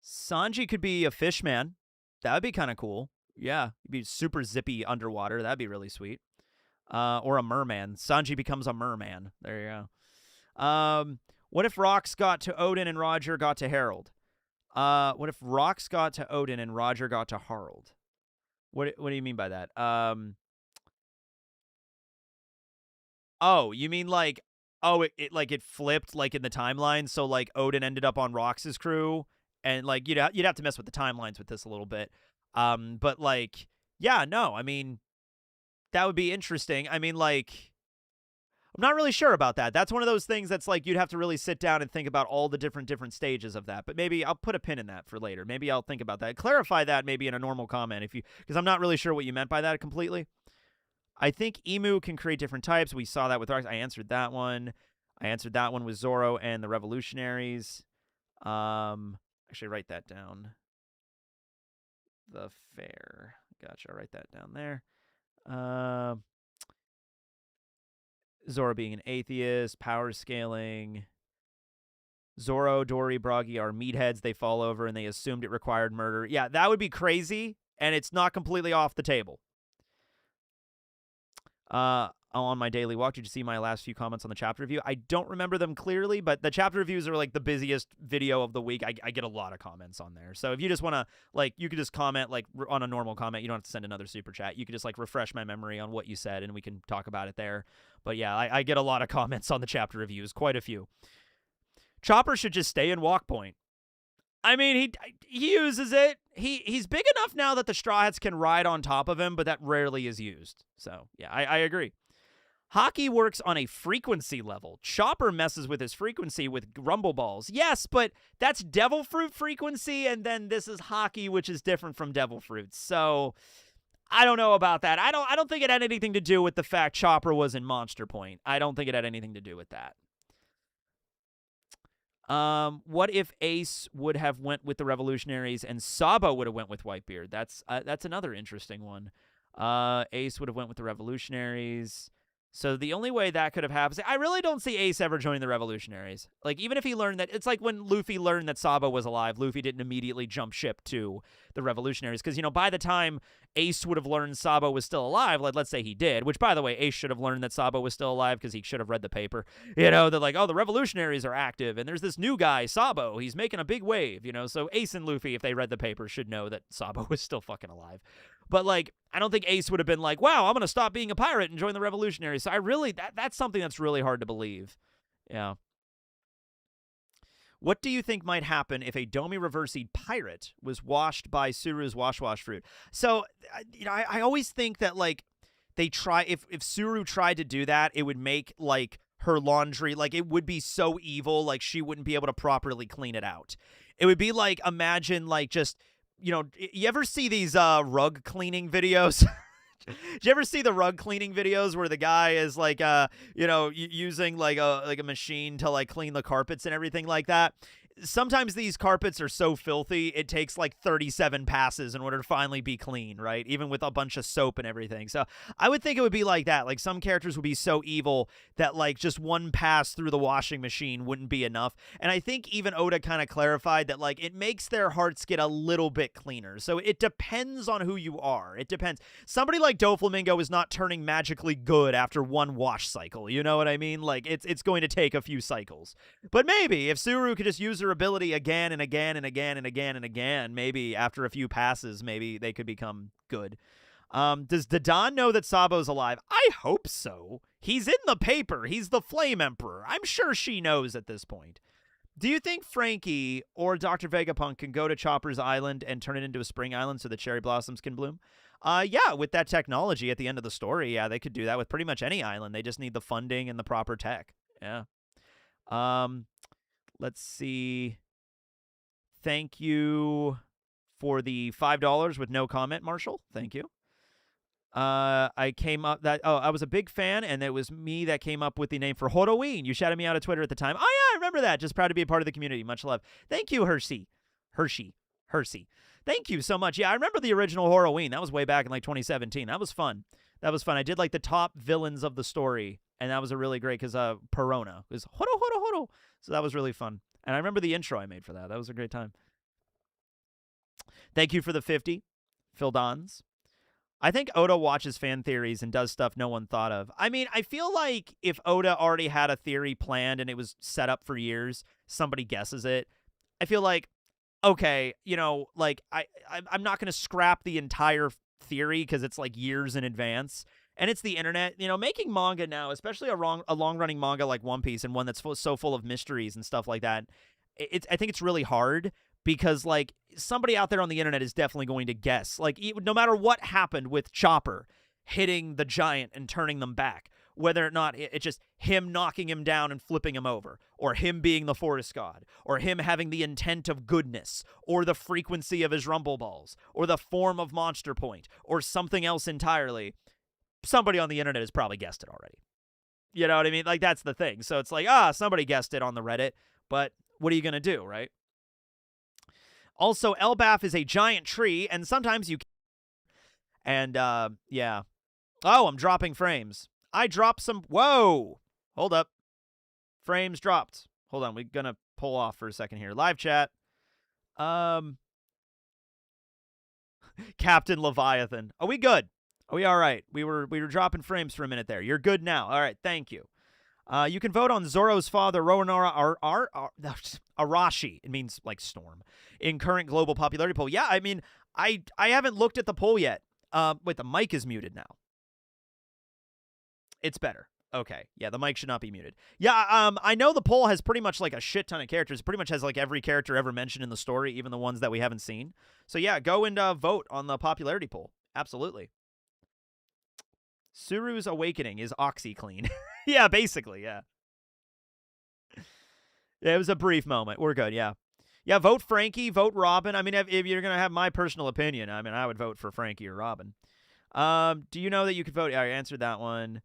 Sanji could be a fish man. That would be kind of cool. Yeah, he'd be super zippy underwater. That'd be really sweet. Or a merman. Sanji becomes a merman. There you go. What if Rox got to Odin and Roger got to Harold? What if Rox got to Odin and Roger got to Harold? What do you mean by that? Oh, you mean like, oh, it flipped like in the timeline, so like Odin ended up on Rox's crew, and like you'd have to mess with the timelines with this a little bit. But like, yeah, no, I mean, that would be interesting. I mean, like, I'm not really sure about that. That's one of those things that's like you'd have to really sit down and think about all the different stages of that. But maybe I'll put a pin in that for later. Maybe I'll think about that. Clarify that maybe in a normal comment if you, because I'm not really sure what you meant by that completely. I think Emu can create different types. We saw that with Rox. I answered that one. I answered that one with Zoro and the Revolutionaries. Actually, write that down. The Fair. Gotcha. I'll write that down there. Zoro being an atheist, power scaling. Zoro, Dory, Broggy are meatheads. They fall over and they assumed it required murder. Yeah, that would be crazy, and it's not completely off the table. On my daily walk, did you see my last few comments on the chapter review? I don't remember them clearly, but the chapter reviews are like the busiest video of the week. I get a lot of comments on there. So if you just want to, like, you could just comment like on a normal comment. You don't have to send another super chat. You could just like refresh my memory on what you said and we can talk about it there. But yeah, I get a lot of comments on the chapter reviews, quite a few. Chopper should just stay in Walk Point. I mean, he uses it. He's big enough now that the Straw Hats can ride on top of him, but that rarely is used. So yeah, I agree. Hockey works on a frequency level. Chopper messes with his frequency with Rumble Balls. Yes, but that's Devil Fruit frequency, and then this is Hockey, which is different from Devil Fruit. So I don't know about that. I don't think it had anything to do with the fact Chopper was in Monster Point. I don't think it had anything to do with that. What if Ace would have went with the Revolutionaries and Sabo would have went with Whitebeard? That's another interesting one. Ace would have went with the Revolutionaries. So the only way that could have happened, I really don't see Ace ever joining the Revolutionaries. Like, even if he learned that, it's like when Luffy learned that Sabo was alive, Luffy didn't immediately jump ship to the Revolutionaries. Because, you know, by the time Ace would have learned Sabo was still alive, like, let's say he did, which, by the way, Ace should have learned that Sabo was still alive because he should have read the paper. You know, they're like, oh, the Revolutionaries are active, and there's this new guy, Sabo. He's making a big wave, you know? So Ace and Luffy, if they read the paper, should know that Sabo was still fucking alive. But, like, I don't think Ace would have been like, wow, I'm going to stop being a pirate and join the Revolutionaries. So I really, that's something that's really hard to believe. Yeah. What do you think might happen if a Domi Reversied pirate was washed by Suru's Wash Fruit? So, you know, I always think that, like, they try, if Suru tried to do that, it would make, like, her laundry, like, it would be so evil, like, she wouldn't be able to properly clean it out. It would be like, imagine, like, just, you know, you ever see these rug cleaning videos? Did you ever see the rug cleaning videos where the guy is like, you know, using like a machine to like clean the carpets and everything like that? Sometimes these carpets are so filthy, it takes like 37 passes in order to finally be clean, right? Even with a bunch of soap and everything. So I would think it would be like that. Like some characters would be so evil that like just one pass through the washing machine wouldn't be enough. And I think even Oda kind of clarified that like it makes their hearts get a little bit cleaner. So it depends on who you are. It depends. Somebody like Doflamingo is not turning magically good after one wash cycle. You know what I mean? Like it's going to take a few cycles. But maybe if Suru could just use her ability again and again and again and again and again, maybe after a few passes, maybe they could become good. Does Dadan know that Sabo's alive? I hope so. He's in the paper. He's the Flame Emperor. I'm sure she knows at this point. Do you think Frankie or Dr. Vegapunk can go to Chopper's Island and turn it into a spring island so the cherry blossoms can bloom? Yeah, with that technology at the end of the story, yeah, they could do that with pretty much any island. They just need the funding and the proper tech. Yeah. Let's see. Thank you for the $5 with no comment, Marshall. Thank you. I was a big fan, and it was me that came up with the name for Halloween. You shouted me out on Twitter at the time. Oh, yeah, I remember that. Just proud to be a part of the community. Much love. Thank you, Hershey. Hersey. Thank you so much. Yeah, I remember the original Halloween. That was way back in like 2017. That was fun. I did like the top villains of the story, and that was a really great because Perona was hodo hodo hodo. So that was really fun. And I remember the intro I made for that. That was a great time. Thank you for the 50, Phil Dons. I think Oda watches fan theories and does stuff no one thought of. I mean, I feel like if Oda already had a theory planned and it was set up for years, somebody guesses it. I feel like, okay, you know, like I'm not going to scrap the entire theory because it's like years in advance. And it's the internet. You know, making manga now, especially a long-running manga like One Piece and one that's so full of mysteries and stuff like that, I think it's really hard. Because, like, somebody out there on the internet is definitely going to guess. Like, no matter what happened with Chopper hitting the giant and turning them back, whether or not it's just him knocking him down and flipping him over, or him being the forest god, or him having the intent of goodness, or the frequency of his rumble balls, or the form of Monster Point, or something else entirely, somebody on the internet has probably guessed it already. You know what I mean? Like, that's the thing. So it's like, somebody guessed it on the Reddit, but what are you going to do, right? Also, Elbaf is a giant tree, and sometimes you... And, yeah. Oh, I'm dropping frames. I dropped some... Whoa! Hold up. Frames dropped. Hold on, we're gonna pull off for a second here. Live chat. Captain Leviathan. Are we good? Are we all right? We were dropping frames for a minute there. You're good now. All right, thank you. You can vote on Zoro's father, Roanoa Arashi. It means, like, storm. In current global popularity poll. Yeah, I mean, I haven't looked at the poll yet. Wait, the mic is muted now. It's better. Okay. Yeah, the mic should not be muted. Yeah, I know the poll has pretty much, like, a shit ton of characters. It pretty much has, like, every character ever mentioned in the story, even the ones that we haven't seen. So, yeah, go and vote on the popularity poll. Absolutely. Suru's awakening is OxyClean. Yeah, basically, yeah. Yeah, it was a brief moment. We're good, yeah. Yeah, vote Frankie, vote Robin. I mean, if you're going to have my personal opinion, I mean, I would vote for Frankie or Robin. Do you know that you could vote? Yeah, I answered that one.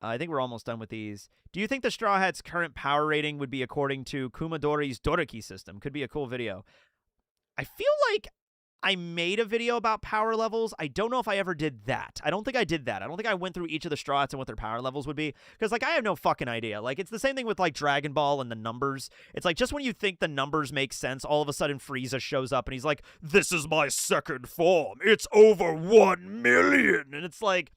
I think we're almost done with these. Do you think the Straw Hat's current power rating would be according to Kumadori's Doriki system? Could be a cool video. I feel like I made a video about power levels. I don't know if I ever did that. I don't think I did that. I don't think I went through each of the Straw Hats and what their power levels would be. Because, like, I have no fucking idea. Like, it's the same thing with, like, Dragon Ball and the numbers. It's like, just when you think the numbers make sense, all of a sudden Frieza shows up and he's like, this is my second form. It's over 1 million. And it's like,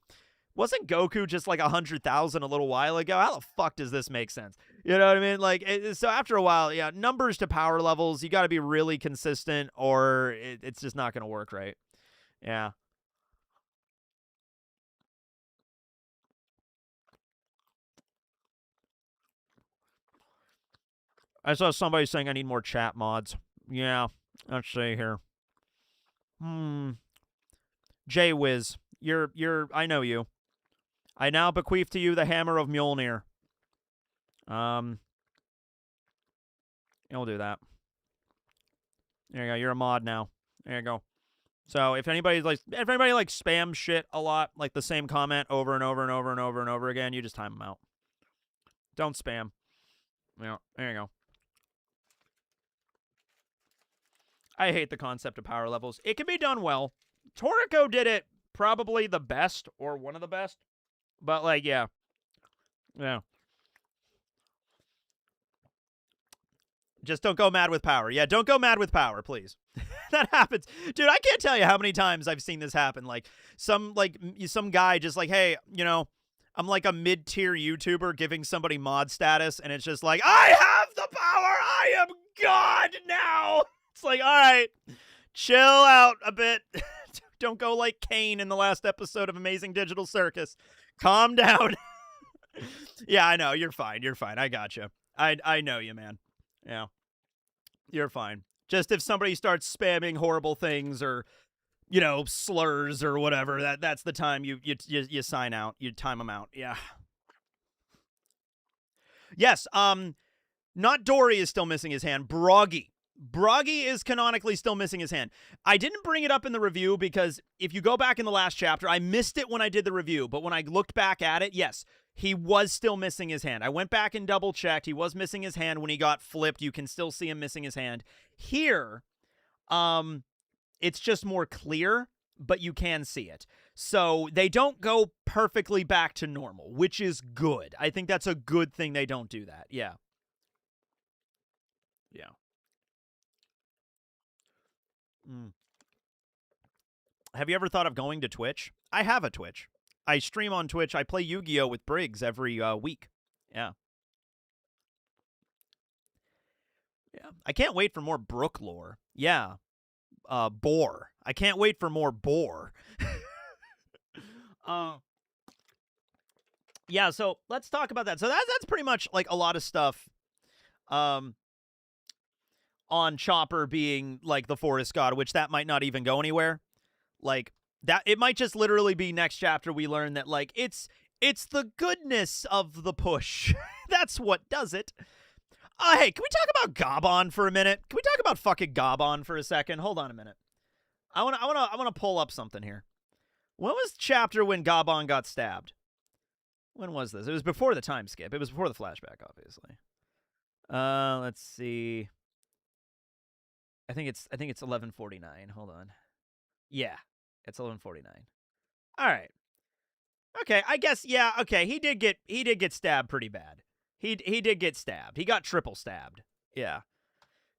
wasn't Goku just like 100,000 a little while ago? How the fuck does this make sense? You know what I mean? Like, so after a while, yeah, numbers to power levels, you got to be really consistent or it's just not going to work, right? Yeah. I saw somebody saying I need more chat mods. Yeah, let's see here. Jay Wiz, I know you. I now bequeath to you the hammer of Mjolnir. You'll do that. There you go. You're a mod now. There you go. So if anybody spams shit a lot, like the same comment over and over and over and over and over again, you just time them out. Don't spam. Yeah, there you go. I hate the concept of power levels. It can be done well. Toriko did it probably the best or one of the best. But, like, yeah. Yeah. Just don't go mad with power. Yeah, don't go mad with power, please. That happens. Dude, I can't tell you how many times I've seen this happen. Like, some guy just like, hey, you know, I'm like a mid-tier YouTuber giving somebody mod status, and it's just like, I have the power! I am God now! It's like, all right, chill out a bit. Don't go like Kane in the last episode of Amazing Digital Circus. Calm down. Yeah, I know. You're fine. You're fine. I got you. I know you, man. Yeah. You're fine. Just if somebody starts spamming horrible things or, you know, slurs or whatever, that's the time you sign out. You time them out. Yeah. Yes, not Dory is still missing his hand. Broggy is canonically still missing his hand. I didn't bring it up in the review because if you go back in the last chapter, I missed it when I did the review, but when I looked back at it, yes, he was still missing his hand. I went back and double-checked. He was missing his hand when he got flipped. You can still see him missing his hand. Here, It's just more clear, but you can see it. So they don't go perfectly back to normal, which is good. I think that's a good thing they don't do that. Yeah. Yeah. Mm. Have you ever thought of going to Twitch? I have a Twitch. I stream on Twitch. I play Yu-Gi-Oh! With Briggs every week. Yeah. Yeah. I can't wait for more Brook lore. Yeah. Boar. I can't wait for more boar. Yeah, so let's talk about that. So that's pretty much like a lot of stuff on Chopper being like the forest god, which that might not even go anywhere. Like that it might just literally be next chapter we learn that like it's the goodness of the push. That's what does it. Hey, can we talk about Gabon for a minute? Can we talk about fucking Gabon for a second? Hold on a minute. I want to pull up something here. When was the chapter when Gabon got stabbed? When was this? It was before the time skip. It was before the flashback, obviously. Let's see. I think it's 11:49. Hold on. Yeah, it's 11:49. All right. Okay, I guess yeah. Okay, he did get stabbed pretty bad. He did get stabbed. He got triple stabbed. Yeah.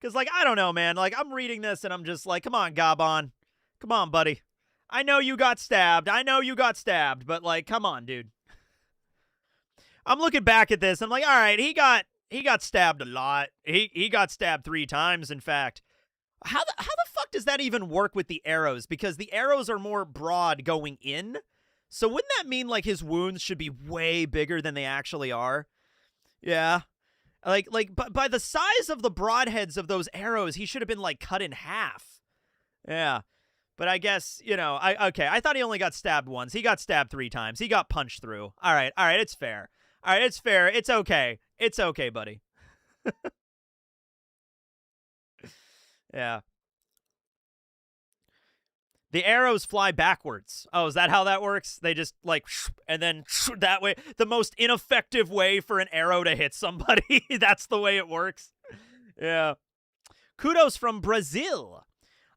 Because like I don't know, man. Like I'm reading this and I'm just like, come on, Gabon, come on, buddy. I know you got stabbed. But like, come on, dude. I'm looking back at this. I'm like, all right, he got stabbed a lot. He got stabbed 3 times, in fact. How the fuck does that even work with the arrows? Because the arrows are more broad going in. So wouldn't that mean like his wounds should be way bigger than they actually are? Yeah. But by the size of the broadheads of those arrows, he should have been like cut in half. Yeah. But I guess, you know, I thought he only got stabbed once. He got stabbed 3 times. He got punched through. All right, it's fair. All right, it's fair. It's okay. It's okay, buddy. Yeah. The arrows fly backwards. Oh, is that how that works? They just like, and then that way. The most ineffective way for an arrow to hit somebody. That's the way it works. Yeah. Kudos from Brazil.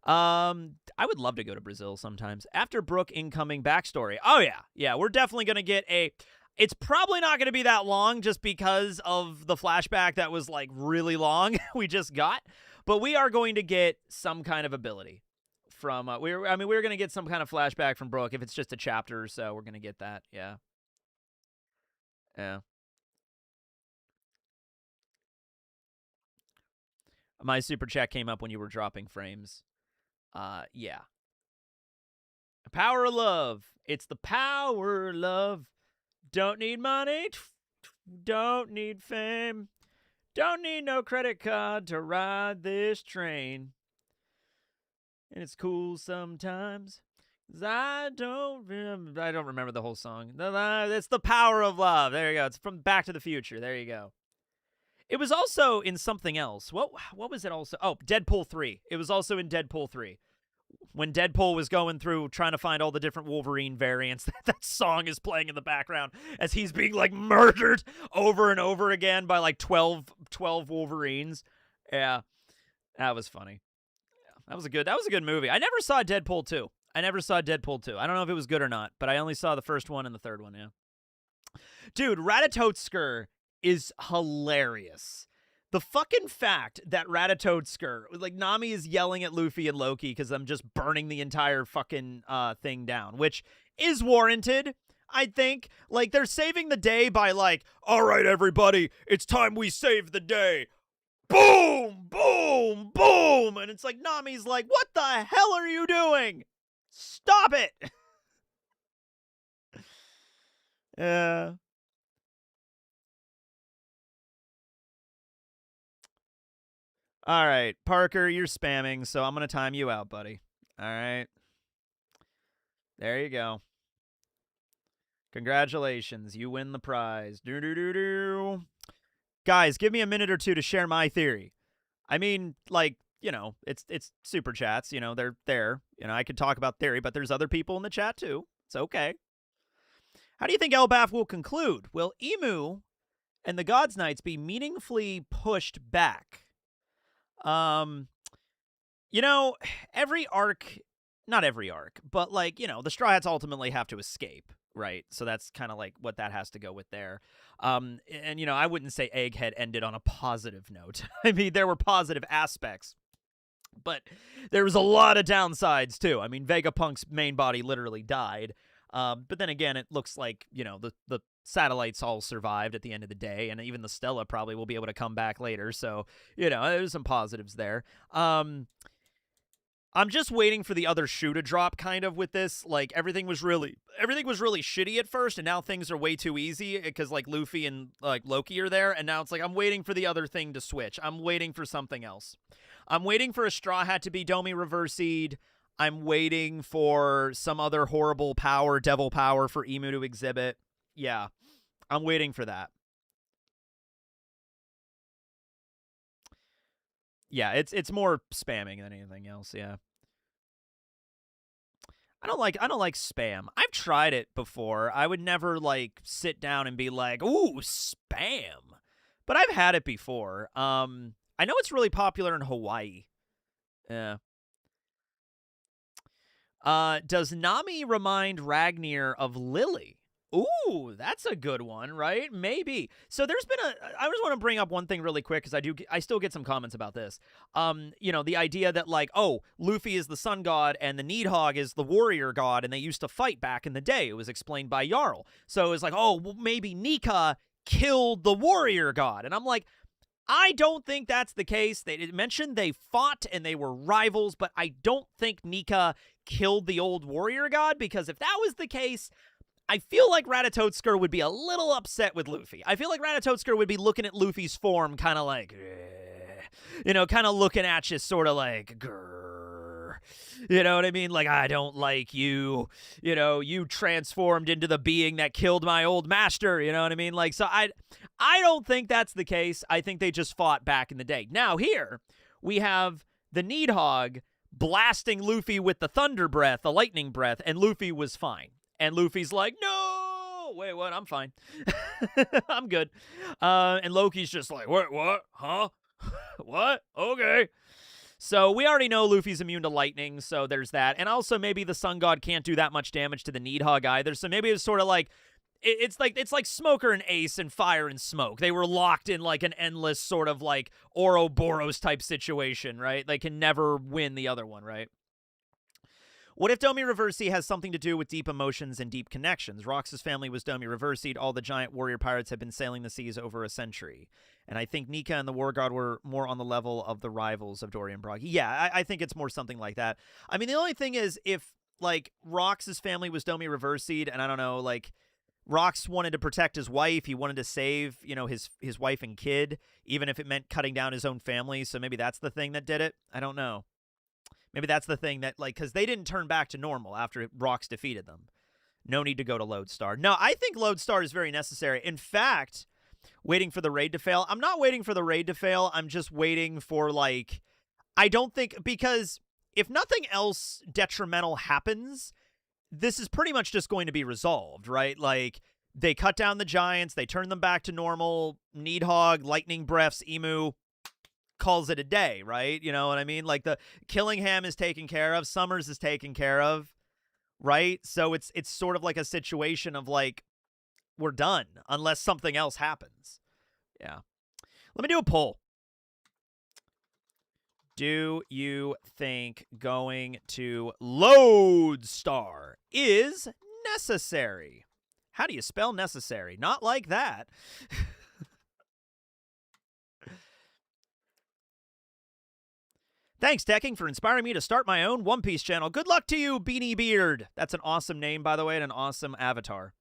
I would love to go to Brazil sometimes. After Brook incoming backstory. Oh, yeah. Yeah, we're definitely going to get a... It's probably not going to be that long just because of the flashback that was, like, really long we just got. But we are going to get some kind of ability from... we're going to get some kind of flashback from Brook. If it's just a chapter or so, we're going to get that. Yeah. Yeah. My super chat came up when you were dropping frames. Yeah. Power of love. It's the power of love. Don't need money. Don't need fame. Don't need no credit card to ride this train. And it's cool sometimes. 'Cause I don't remember the whole song. It's the power of love. There you go. It's from Back to the Future. There you go. It was also in something else. What was it also? Oh, Deadpool 3. It was also in Deadpool 3. When Deadpool was going through trying to find all the different Wolverine variants, that song is playing in the background as he's being like murdered over and over again by like 12 Wolverines. Yeah. That was funny. Yeah, that was a good movie. I never saw Deadpool 2. I don't know if it was good or not, but I only saw the first one and the third one, yeah. Dude, Ratatotsker is hilarious. The fucking fact that Ratatotsker, like Nami is yelling at Luffy and Loki because I'm just burning the entire fucking thing down, which is warranted, I think. Like, they're saving the day by like, all right, everybody, it's time we save the day. Boom, boom, boom. And it's like, Nami's like, what the hell are you doing? Stop it. Yeah. All right, Parker, you're spamming, so I'm going to time you out, buddy. All right. There you go. Congratulations. You win the prize. Do. Guys, give me a minute or two to share my theory. I mean, like, you know, it's super chats. You know, they're there. You know, I could talk about theory, but there's other people in the chat, too. It's okay. How do you think Elbaf will conclude? Will Emu and the Gods Knights be meaningfully pushed back? You You know, every arc, not every arc, but like, you know, the Straw Hats ultimately have to escape, right? So that's kind of like what that has to go with there. And, you know, I wouldn't say Egghead ended on a positive note. I mean, there were positive aspects, but there was a lot of downsides too. I mean, Vegapunk's main body literally died. But then again, it looks like, you know, the satellites all survived at the end of the day, and even the Stella probably will be able to come back later. So, you know, there's some positives there. I'm just waiting for the other shoe to drop kind of with this. Like, everything was really shitty at first, and now things are way too easy because, like, Luffy and, like, Loki are there, and now it's like I'm waiting for the other thing to switch. I'm waiting for something else. I'm waiting for a Straw Hat to be Domi Reversi'd. I'm waiting for some other horrible power, devil power for Emu to exhibit. Yeah, I'm waiting for that. Yeah, it's more spamming than anything else, yeah. I don't like spam. I've tried it before. I would never like sit down and be like, "Ooh, spam." But I've had it before. I know it's really popular in Hawaii. Yeah. Does Nami remind Ragnar of Lily? Ooh, that's a good one, right? Maybe. So there's been I just want to bring up one thing really quick because I still get some comments about this. You know, the idea that like, oh, Luffy is the sun god and the Needhog is the warrior god, and they used to fight back in the day. It was explained by Jarl. So it was like, oh, well, maybe Nika killed the warrior god, and I'm like, I don't think that's the case. They mentioned they fought and they were rivals, but I don't think Nika killed the old warrior god, because if that was the case, I feel like Ratatotsker would be a little upset with Luffy. I feel like Ratatotsker would be looking at Luffy's form kind of like, you know, kind of looking at you sort of like, grrr. You know what I mean? Like, I don't like you. You know, you transformed into the being that killed my old master. You know what I mean? Like, so I don't think that's the case. I think they just fought back in the day. Now, here we have the Needhog blasting Luffy with the thunder breath, the lightning breath, and Luffy was fine. And Luffy's like, no, wait, what? I'm fine. I'm good. And Loki's just like, what? Huh? What? Okay. So we already know Luffy's immune to lightning, so there's that. And also maybe the Sun God can't do that much damage to the Needhog either, so maybe it's sort of like, it's like Smoker and Ace and Fire and Smoke. They were locked in like an endless sort of like Ouroboros type situation, right? They can never win the other one, right? What if Domi Reversi has something to do with deep emotions and deep connections? Rox's family was Domi Reversi'd. All the giant warrior pirates have been sailing the seas over a century. And I think Nika and the War God were more on the level of the rivals of Dory and Broggy. Yeah, I think it's more something like that. I mean, the only thing is, if, like, Rox's family was Domi Reversi'd, and I don't know, like, Rox wanted to protect his wife, he wanted to save, you know, his wife and kid, even if it meant cutting down his own family, so maybe that's the thing that did it? I don't know. Maybe that's the thing that, like, because they didn't turn back to normal after Rox defeated them. No need to go to Lodestar. No, I think Lodestar is very necessary. In fact, waiting for the raid to fail. I'm not waiting for the raid to fail. I'm just waiting for, like, I don't think, because if nothing else detrimental happens, this is pretty much just going to be resolved, right? Like, they cut down the giants, they turn them back to normal, Needhog, Lightning Breaths, Emu, calls it a day, right? You know what I mean? Like, the Killingham is taken care of, Summers is taken care of, right? So it's sort of like a situation of like, we're done unless something else happens. Yeah. Let me do a poll. Do you think going to Lodestar is necessary? How do you spell necessary? Not like that. Thanks, Decking, for inspiring me to start my own One Piece channel. Good luck to you, Beanie Beard. That's an awesome name, by the way, and an awesome avatar.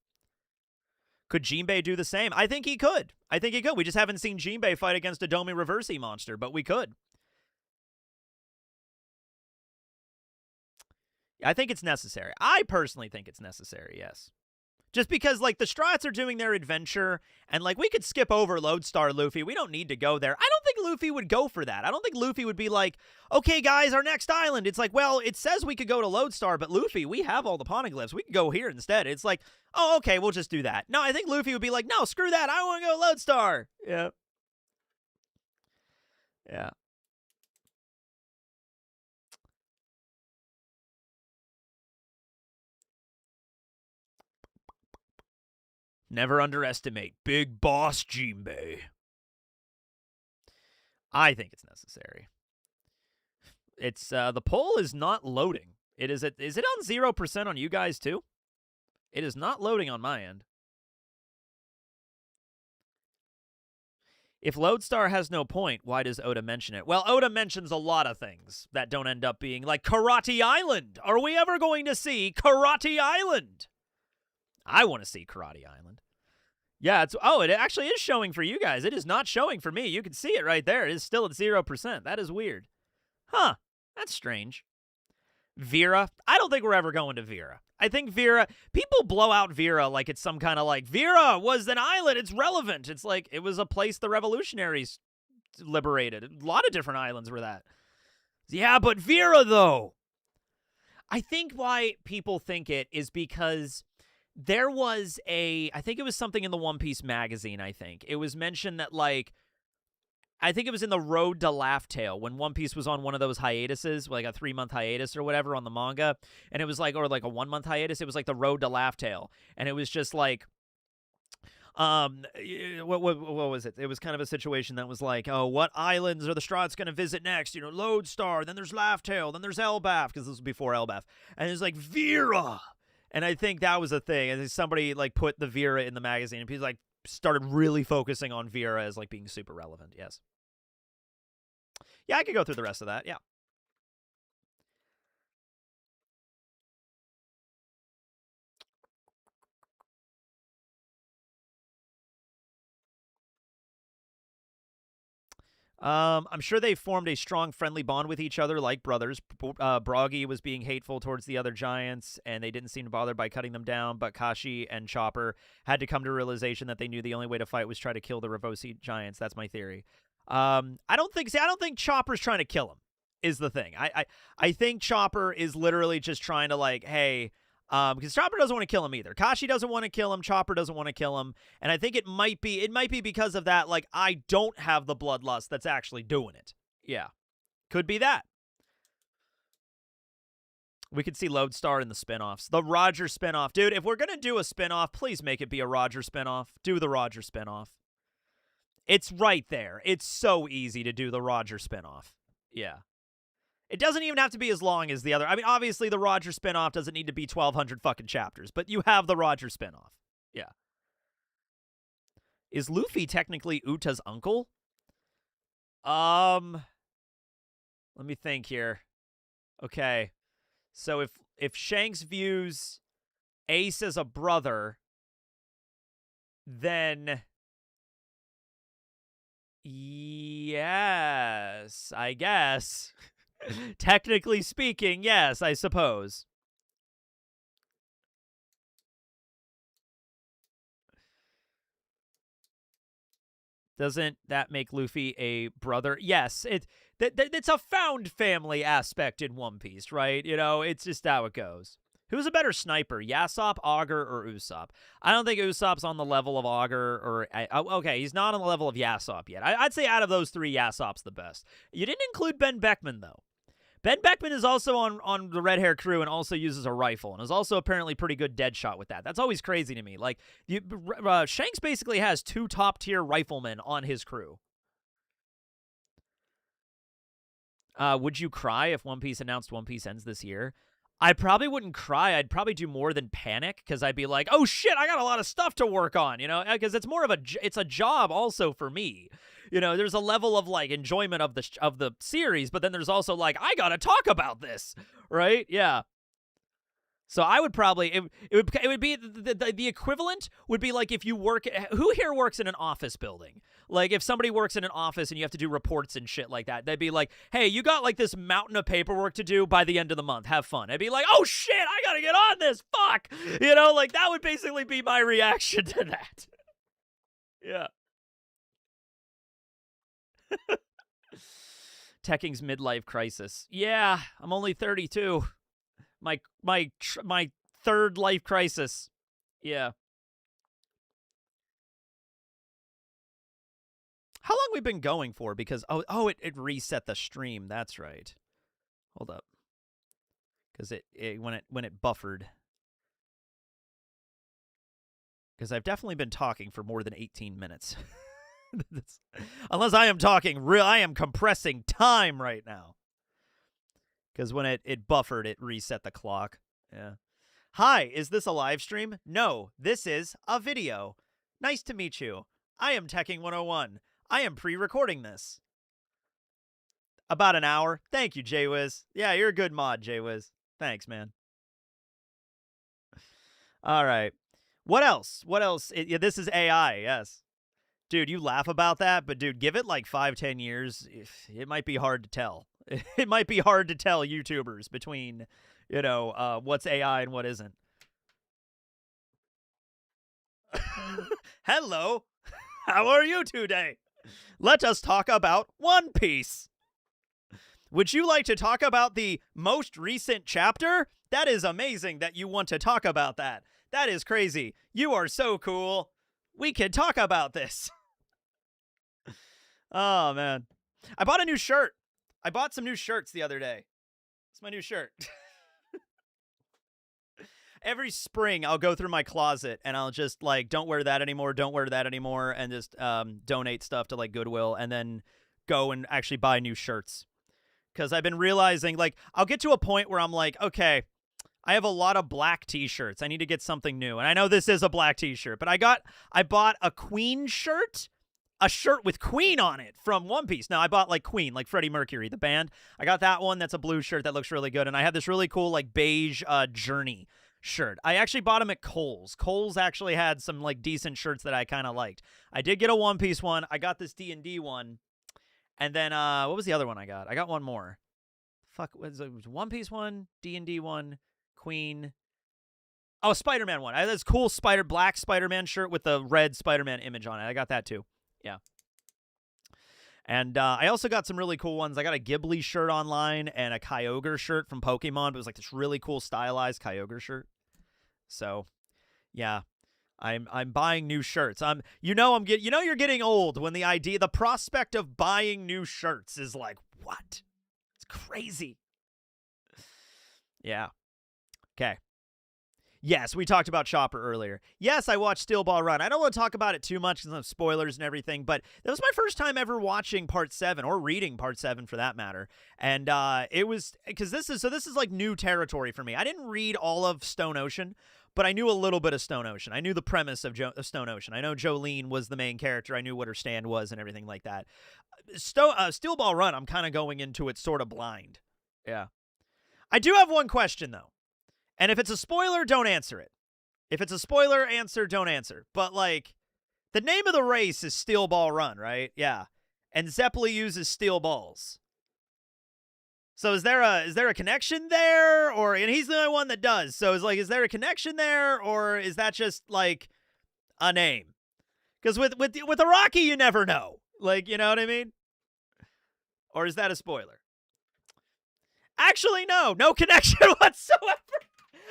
Could Jinbei do the same? I think he could. I think he could. We just haven't seen Jinbei fight against a Domi Reversi monster, but we could. I think it's necessary. I personally think it's necessary, yes. Just because, like, the Strats are doing their adventure, and, like, we could skip over Lodestar Luffy. We don't need to go there. I don't think Luffy would go for that. I don't think Luffy would be like, okay, guys, our next island. It's like, well, it says we could go to Lodestar, but Luffy, we have all the poneglyphs. We could go here instead. It's like, oh, okay, we'll just do that. No, I think Luffy would be like, no, screw that. I want to go to Lodestar. Yeah. Yeah. Never underestimate Big Boss Jinbei. I think it's necessary. It's the poll is not loading. Is it on 0% on you guys too? It is not loading on my end. If Lodestar has no point, why does Oda mention it? Well, Oda mentions a lot of things that don't end up being like Karate Island. Are we ever going to see Karate Island? I want to see Karate Island. Yeah, it actually is showing for you guys. It is not showing for me. You can see it right there. It is still at 0%. That is weird. Huh. That's strange. Vera? I don't think we're ever going to Vera. I think Vera, people blow out Vera like it's some kind of like, Vera was an island, it's relevant. It's like, it was a place the revolutionaries liberated. A lot of different islands were that. Yeah, but Vera, though. I think why people think it is because there was I think it was something in the One Piece magazine, I think. It was mentioned that, like, I think it was in the Road to Laugh Tale when One Piece was on one of those hiatuses, like a 3-month hiatus or whatever on the manga. And it was like, or like a 1-month hiatus. It was like the Road to Laugh Tale. And it was just like, what was it? It was kind of a situation that was like, oh, what islands are the Strats going to visit next? You know, Lodestar, then there's Laugh Tale, then there's Elbaf, because this was before Elbaf. And it's like, Vera. And I think that was a thing. And somebody like put the Vera in the magazine, and people like started really focusing on Vera as like being super relevant. Yes. Yeah, I could go through the rest of that. Yeah. I'm sure they formed a strong friendly bond with each other like brothers. Broggy was being hateful towards the other giants, and they didn't seem bothered by cutting them down, but Kashi and Chopper had to come to a realization that they knew the only way to fight was try to kill the Revosi giants. That's my theory. I don't think Chopper's trying to kill him, is the thing. I think Chopper is literally just trying to, like, hey, because Chopper doesn't want to kill him either. Kashi doesn't want to kill him. Chopper doesn't want to kill him. And I think it might be because of that, like, I don't have the bloodlust that's actually doing it. Yeah. Could be that. We could see Lodestar in the spinoffs. The Roger spinoff. Dude, if we're going to do a spinoff, please make it be a Roger spinoff. Do the Roger spinoff. It's right there. It's so easy to do the Roger spinoff. Yeah. It doesn't even have to be as long as the other. I mean, obviously, the Roger spinoff doesn't need to be 1,200 fucking chapters, but you have the Roger spinoff. Yeah. Is Luffy technically Uta's uncle? Let me think here. Okay. So if Shanks views Ace as a brother, then yes, I guess. Technically speaking, yes, I suppose. Doesn't that make Luffy a brother? Yes, it's a found family aspect in One Piece, right? You know, it's just how it goes. Who's a better sniper, Yasopp, Augur, or Usopp? I don't think Usopp's on the level of Augur, or okay, he's not on the level of Yasopp yet. I'd say out of those three, Yasopp's the best. You didn't include Ben Beckman, though. Ben Beckman is also on the Red Hair crew and also uses a rifle and is also apparently pretty good dead shot with that. That's always crazy to me. Like, Shanks basically has 2 top-tier riflemen on his crew. Would you cry if One Piece announced One Piece ends this year? I probably wouldn't cry. I'd probably do more than panic because I'd be like, oh shit, I got a lot of stuff to work on, you know, because it's more of it's a job also for me. You know, there's a level of like enjoyment of the series, but then there's also like, I got to talk about this, right? Yeah. So I would probably it would be the equivalent would be like if you work who here works in an office building? Like if somebody works in an office and you have to do reports and shit like that, they'd be like, "Hey, you got like this mountain of paperwork to do by the end of the month. Have fun." I'd be like, "Oh shit, I got to get on this. Fuck." You know, like that would basically be my reaction to that. Yeah. Tekking's midlife crisis. Yeah, I'm only 32. My third life crisis. Yeah. How long we been going for? Because it reset the stream. That's right. Hold up. Because when it buffered. Because I've definitely been talking for more than 18 minutes. Unless I am talking I am compressing time right now. Because when it buffered, it reset the clock. Yeah. Hi, is this a live stream? No, this is a video. Nice to meet you. I am Teching 101. I am pre-recording this. About an hour. Thank you, Jaywiz. Yeah, you're a good mod, Jaywiz. Thanks, man. All right. What else? What else? This is AI, yes. Dude, you laugh about that, but dude, give it like 5-10 years. It might be hard to tell. It might be hard to tell YouTubers between, you know, what's AI and what isn't. Hello. How are you today? Let us talk about One Piece. Would you like to talk about the most recent chapter? That is amazing that you want to talk about that. That is crazy. You are so cool. We can talk about this. Oh, man. I bought a new shirt. I bought some new shirts the other day. It's my new shirt. Every spring, I'll go through my closet, and I'll just, like, don't wear that anymore, and just donate stuff to, like, Goodwill, and then go and actually buy new shirts. Because I've been realizing, like, I'll get to a point where I'm like, okay, I have a lot of black t-shirts. I need to get something new. And I know this is a black t-shirt, but I bought a Queen shirt, a shirt with Queen on it from One Piece. Now, I bought, like, Queen, like Freddie Mercury, the band. I got that one. That's a blue shirt that looks really good. And I have this really cool, like, beige Journey shirt. I actually bought them at Kohl's. Kohl's actually had some, like, decent shirts that I kind of liked. I did get a One Piece one. I got this D&D one. And then, what was the other one I got? I got one more. Fuck, it was One Piece one, D&D one, Queen. Oh, Spider-Man one. I had this cool black Spider-Man shirt with the red Spider-Man image on it. I got that too. Yeah. And I also got some really cool ones. I got a Ghibli shirt online and a Kyogre shirt from Pokemon. But it was like this really cool stylized Kyogre shirt. So, yeah. I'm buying new shirts. You're getting old when the prospect of buying new shirts is like, what? It's crazy. Yeah. Okay. Yes, we talked about Chopper earlier. Yes, I watched Steel Ball Run. I don't want to talk about it too much because of spoilers and everything, but that was my first time ever watching Part 7 or reading Part 7 for that matter. And it was because this is like new territory for me. I didn't read all of Stone Ocean, but I knew a little bit of Stone Ocean. I knew the premise of Stone Ocean. I know Jolene was the main character. I knew what her stand was and everything like that. Steel Ball Run, I'm kind of going into it sort of blind. Yeah. I do have one question, though. And if it's a spoiler, don't answer it. If it's a spoiler, don't answer. But, like, the name of the race is Steel Ball Run, right? Yeah. And Zeppeli uses steel balls. So is there a connection there? And he's the only one that does. So is there a connection there? Or is that just, like, a name? Because with the Rocky, you never know. Like, you know what I mean? Or is that a spoiler? Actually, no connection whatsoever.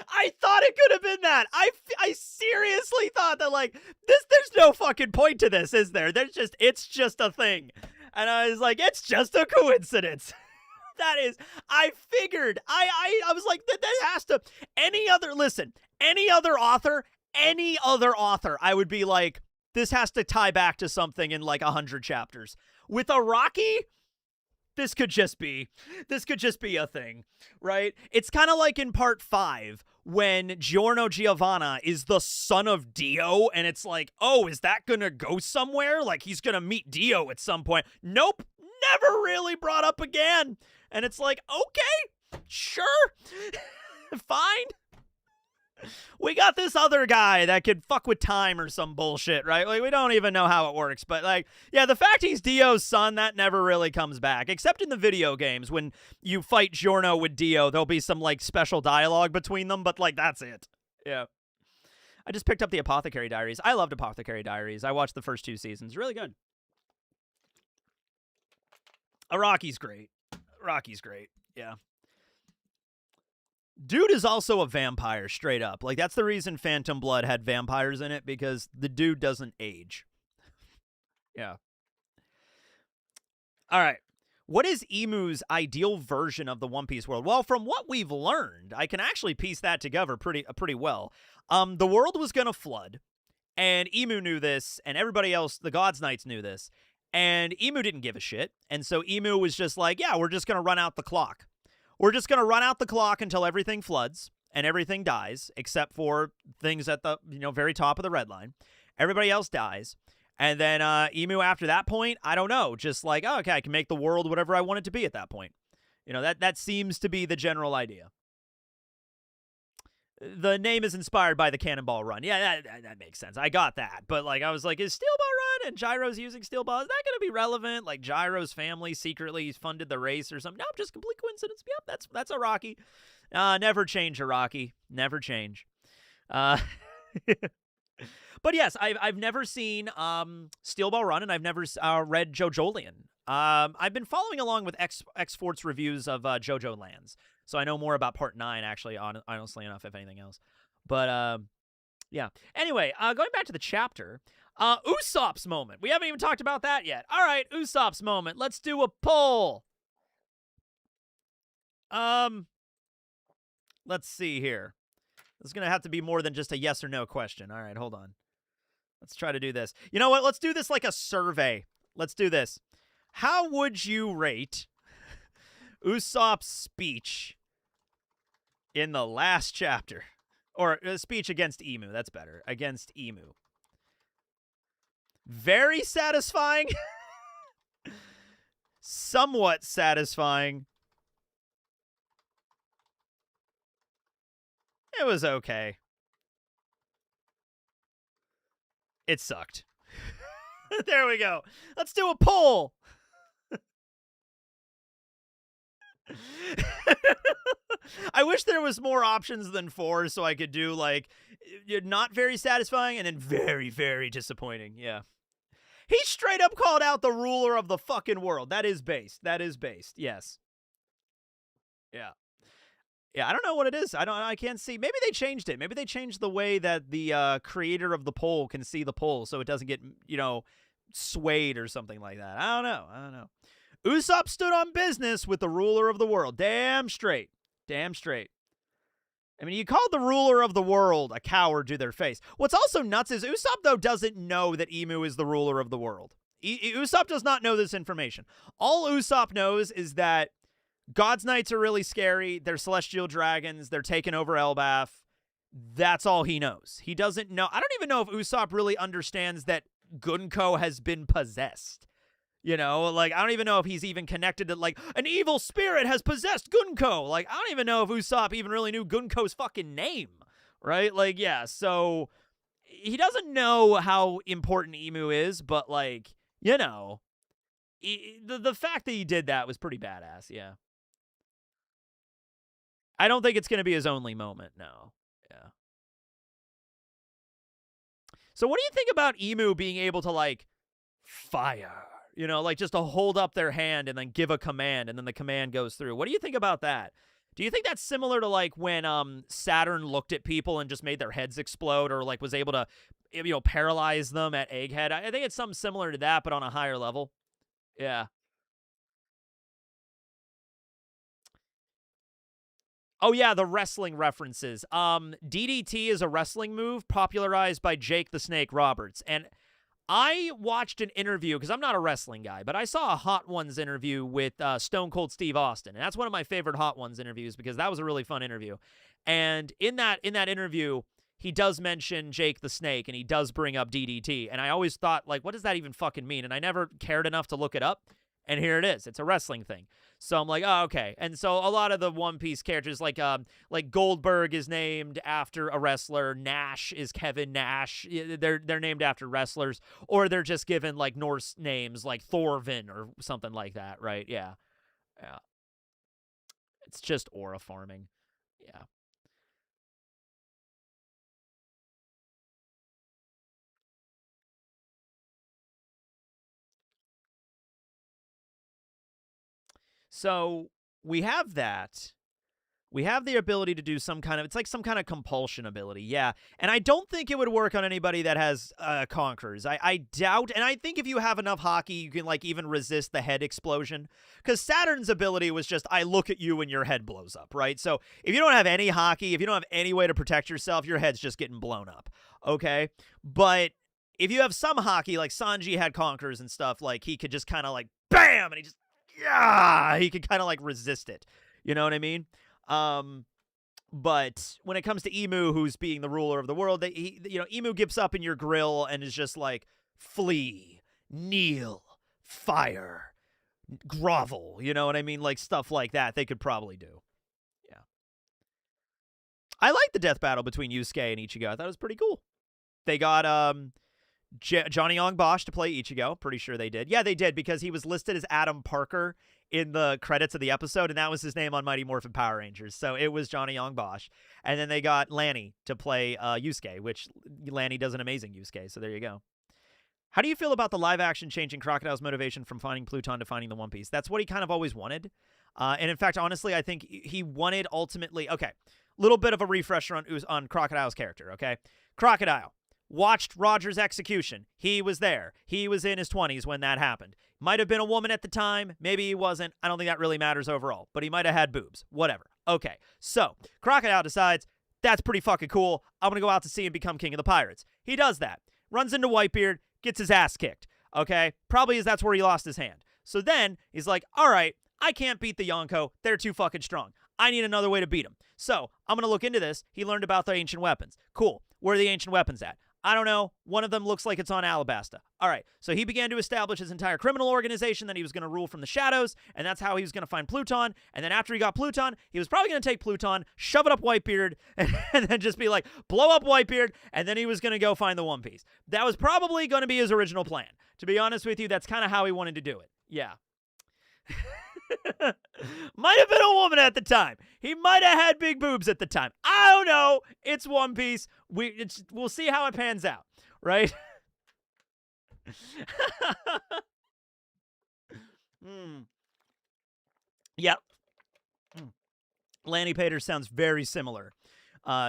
I thought it could have been that. I seriously thought that, like, there's no fucking point to this, is there? It's just a thing. And I was like, it's just a coincidence. I figured. I was like, that has to, any other author, I would be like, this has to tie back to something in like 100 chapters. With a Rocky, this could just be a thing, right? It's kind of like in Part 5 when Giorno Giovanna is the son of Dio, and it's like, oh, is that gonna go somewhere? Like, he's gonna meet Dio at some point. Nope, never really brought up again. And it's like, okay, sure, fine. We got this other guy that could fuck with time or some bullshit, right? Like, we don't even know how it works. But, like, yeah, the fact he's Dio's son, that never really comes back. Except in the video games. When you fight Giorno with Dio, there'll be some, like, special dialogue between them. But, like, that's it. Yeah. I just picked up the Apothecary Diaries. I loved Apothecary Diaries. I watched the first 2 seasons. Really good. Rocky's great. Yeah. Dude is also a vampire, straight up. Like, that's the reason Phantom Blood had vampires in it, because the dude doesn't age. Yeah. All right. What is Emu's ideal version of the One Piece world? Well, from what we've learned, I can actually piece that together pretty well. The world was going to flood, And Emu knew this, and everybody else, the Gods Knights, knew this. And Emu didn't give a shit. And so Emu was just like, yeah, we're just going to run out the clock. We're just going to run out the clock until everything floods and everything dies, except for things at the very top of the red line. Everybody else dies. And then Emu, after that point, I don't know, just like, oh, okay, I can make the world whatever I want it to be at that point. That seems to be the general idea. The name is inspired by the Cannonball Run. Yeah, that makes sense. I got that. But, I was like, is Steel Ball Run and Gyro's using Steel Ball? Is that going to be relevant? Like, Gyro's family secretly funded the race or something? Nope, just complete coincidence. Yep, that's a Rocky. Never change a Rocky. Never change. But yes, I've never seen Steel Ball Run, and I've never read JoJolian. I've been following along with X-Fort's reviews of JoJo Lands, so I know more about Part 9, actually, honestly enough, if anything else. But, yeah. Anyway, going back to the chapter, Usopp's moment. We haven't even talked about that yet. All right, Usopp's moment. Let's do a poll. Let's see here. This is going to have to be more than just a yes or no question. All right, hold on. Let's try to do this. You know what? Let's do this like a survey. Let's do this. How would you rate Usopp's speech in the last chapter? Or speech against Emu. That's better. Against Emu. Very satisfying. Somewhat satisfying. It was okay. It sucked. There we go. Let's do a poll. I wish there was more options than 4 so I could do, like, not very satisfying and then very, very disappointing. Yeah. He straight up called out the ruler of the fucking world. That is based. That is based. Yes. Yeah. Yeah, I don't know what it is. I can't see. Maybe they changed it. Maybe they changed the way that the creator of the poll can see the poll so it doesn't get, swayed or something like that. I don't know. Usopp stood on business with the ruler of the world. Damn straight. Damn straight. I mean, you called the ruler of the world a coward to their face. What's also nuts is Usopp, though, doesn't know that Emu is the ruler of the world. Usopp does not know this information. All Usopp knows is that God's Knights are really scary. They're celestial dragons. They're taking over Elbaf. That's all he knows. He doesn't know. I don't even know if Usopp really understands that Gunko has been possessed. I don't even know if he's even connected to, an evil spirit has possessed Gunko. I don't even know if Usopp even really knew Gunko's fucking name, right? Yeah, so he doesn't know how important Emu is, but, the fact that he did that was pretty badass, yeah. I don't think it's going to be his only moment, no. Yeah. So what do you think about Emu being able to, fire? Just to hold up their hand and then give a command, and then the command goes through. What do you think about that? Do you think that's similar to, when Saturn looked at people and just made their heads explode, or, was able to, paralyze them at Egghead? I think it's something similar to that, but on a higher level. Yeah. Oh, yeah, the wrestling references. DDT is a wrestling move popularized by Jake the Snake Roberts, and I watched an interview, because I'm not a wrestling guy, but I saw a Hot Ones interview with Stone Cold Steve Austin, and that's one of my favorite Hot Ones interviews because that was a really fun interview. And in that interview, he does mention Jake the Snake, and he does bring up DDT, and I always thought, what does that even fucking mean? And I never cared enough to look it up, and here it is. It's a wrestling thing. So I'm like, oh, okay. And so a lot of the One Piece characters, like Goldberg is named after a wrestler. Nash is Kevin Nash. They're named after wrestlers, or they're just given Norse names like Thorvin or something like that, right? Yeah, yeah. It's just aura farming. Yeah. So we have that. We have the ability to do some kind of, it's like some kind of compulsion ability, yeah. And I don't think it would work on anybody that has Conquerors. I doubt, and I think if you have enough hockey, you can like even resist the head explosion. Because Saturn's ability was just, I look at you and your head blows up, right? So if you don't have any hockey, if you don't have any way to protect yourself, your head's just getting blown up, okay? But if you have some hockey, like Sanji had Conquerors and stuff, like he could just kind of like, bam, and he just, yeah, he could kind of like resist it. You know what I mean? But when it comes to Emu, who's being the ruler of the world, Emu gives up in your grill and is just like, flee, kneel, fire, grovel. You know what I mean? Like stuff like that they could probably do. Yeah. I like the death battle between Yusuke and Ichigo. I thought it was pretty cool. They got Johnny Yong Bosch to play Ichigo. Pretty sure they did. Yeah, they did, because he was listed as Adam Parker in the credits of the episode, and that was his name on Mighty Morphin Power Rangers. So it was Johnny Yong Bosch. And then they got Lanny to play Yusuke, which Lanny does an amazing Yusuke. So there you go. How do you feel about the live-action changing Crocodile's motivation from finding Pluton to finding the One Piece? That's what he kind of always wanted. And in fact, honestly, I think he wanted ultimately... Okay, little bit of a refresher on Crocodile's character, okay? Crocodile watched Roger's execution. He was there. He was in his 20s when that happened. Might have been a woman at the time. Maybe he wasn't. I don't think that really matters overall. But he might have had boobs. Whatever. Okay, so Crocodile decides, that's pretty fucking cool. I'm going to go out to sea and become king of the pirates. He does that. Runs into Whitebeard. Gets his ass kicked. Okay? Probably that's where he lost his hand. So then he's like, all right, I can't beat the Yonko. They're too fucking strong. I need another way to beat them. So I'm going to look into this. He learned about the ancient weapons. Cool. Where are the ancient weapons at? I don't know. One of them looks like it's on Alabasta. All right. So he began to establish his entire criminal organization that he was going to rule from the shadows, and that's how he was going to find Pluton. And then after he got Pluton, he was probably going to take Pluton, shove it up Whitebeard, and then just be like, blow up Whitebeard, and then he was going to go find the One Piece. That was probably going to be his original plan. To be honest with you, that's kind of how he wanted to do it. Yeah. Might have been a woman at the time. He might have had big boobs at the time. I don't know. It's One Piece. We'll see how it pans out, right? Yep. Lanny Pater sounds very similar.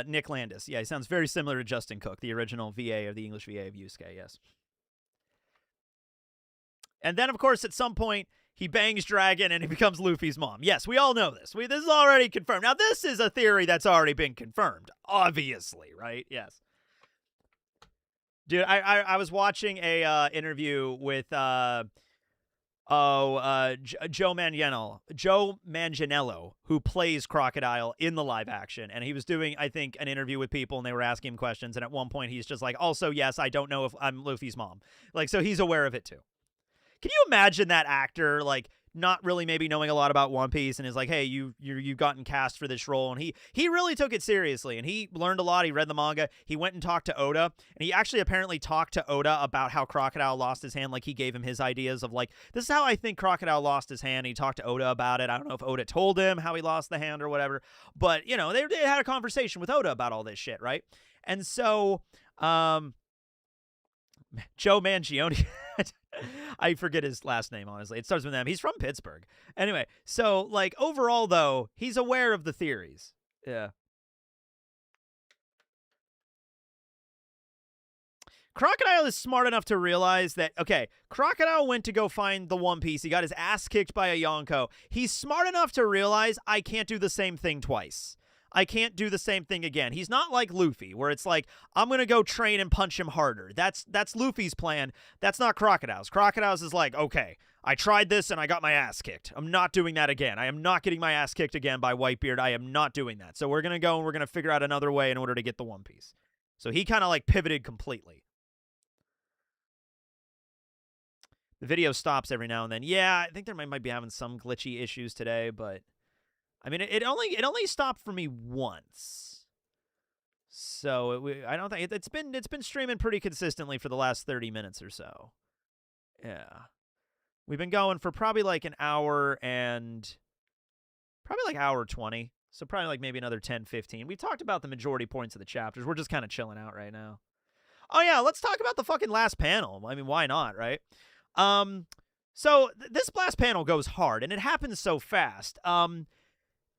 Nick Landis. Yeah, he sounds very similar to Justin Cook, the original VA of the English VA of Yusuke, yes. And then, of course, at some point, he bangs Dragon and he becomes Luffy's mom. Yes, we all know this. This is already confirmed. Now, this is a theory that's already been confirmed, obviously, right? Yes. Dude, I was watching a interview with Joe Manganiello, who plays Crocodile in the live action, and he was doing, I think, an interview with people, and they were asking him questions, and at one point he's just like, also, yes, I don't know if I'm Luffy's mom. Like, so he's aware of it too. Can you imagine that actor, like, not really maybe knowing a lot about One Piece and is like, hey, you've gotten cast for this role, and he really took it seriously, and he learned a lot. He read the manga. He went and talked to Oda, and he actually apparently talked to Oda about how Crocodile lost his hand. Like, he gave him his ideas of, like, this is how I think Crocodile lost his hand. He talked to Oda about it. I don't know if Oda told him how he lost the hand or whatever, but, you know, they had a conversation with Oda about all this shit, right? And so, Joe Mangione, I forget his last name, honestly. It starts with M. He's from Pittsburgh. Anyway, so, like, overall, though, he's aware of the theories. Yeah. Crocodile is smart enough to realize that, okay, Crocodile went to go find the One Piece. He got his ass kicked by a Yonko. He's smart enough to realize, I can't do the same thing twice. I can't do the same thing again. He's not like Luffy, where it's like, I'm going to go train and punch him harder. That's Luffy's plan. That's not Crocodile's. Crocodile's is like, okay, I tried this and I got my ass kicked. I'm not doing that again. I am not getting my ass kicked again by Whitebeard. I am not doing that. So we're going to go and we're going to figure out another way in order to get the One Piece. So he kind of like pivoted completely. The video stops every now and then. Yeah, I think there might be having some glitchy issues today, but I mean, it only stopped for me once, so I don't think it's been streaming pretty consistently for the last 30 minutes or so. Yeah, we've been going for probably like an hour and probably like hour 20, so probably like maybe another 10, 15. We talked about the majority points of the chapters. We're just kind of chilling out right now. Oh yeah, let's talk about the fucking last panel. I mean, why not, right? So this last panel goes hard, and it happens so fast.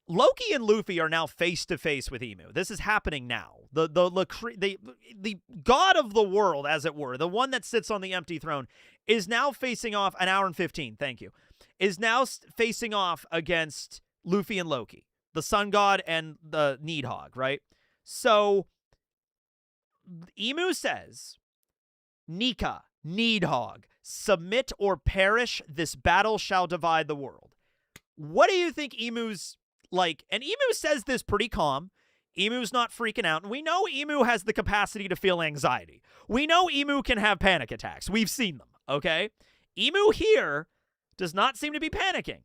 Loki and Luffy are now face to face with Emu. This is happening now. The god of the world, as it were, the one that sits on the empty throne, is now facing off. An hour and 15. Thank you. Is now facing off against Luffy and Loki, the sun god and the Needhog. Right. So Emu says, "Nika, Needhog, submit or perish. This battle shall divide the world." What do you think Emu's like? And Emu says this pretty calm. Emu's not freaking out. And we know Emu has the capacity to feel anxiety. We know Emu can have panic attacks. We've seen them, okay? Emu here does not seem to be panicking.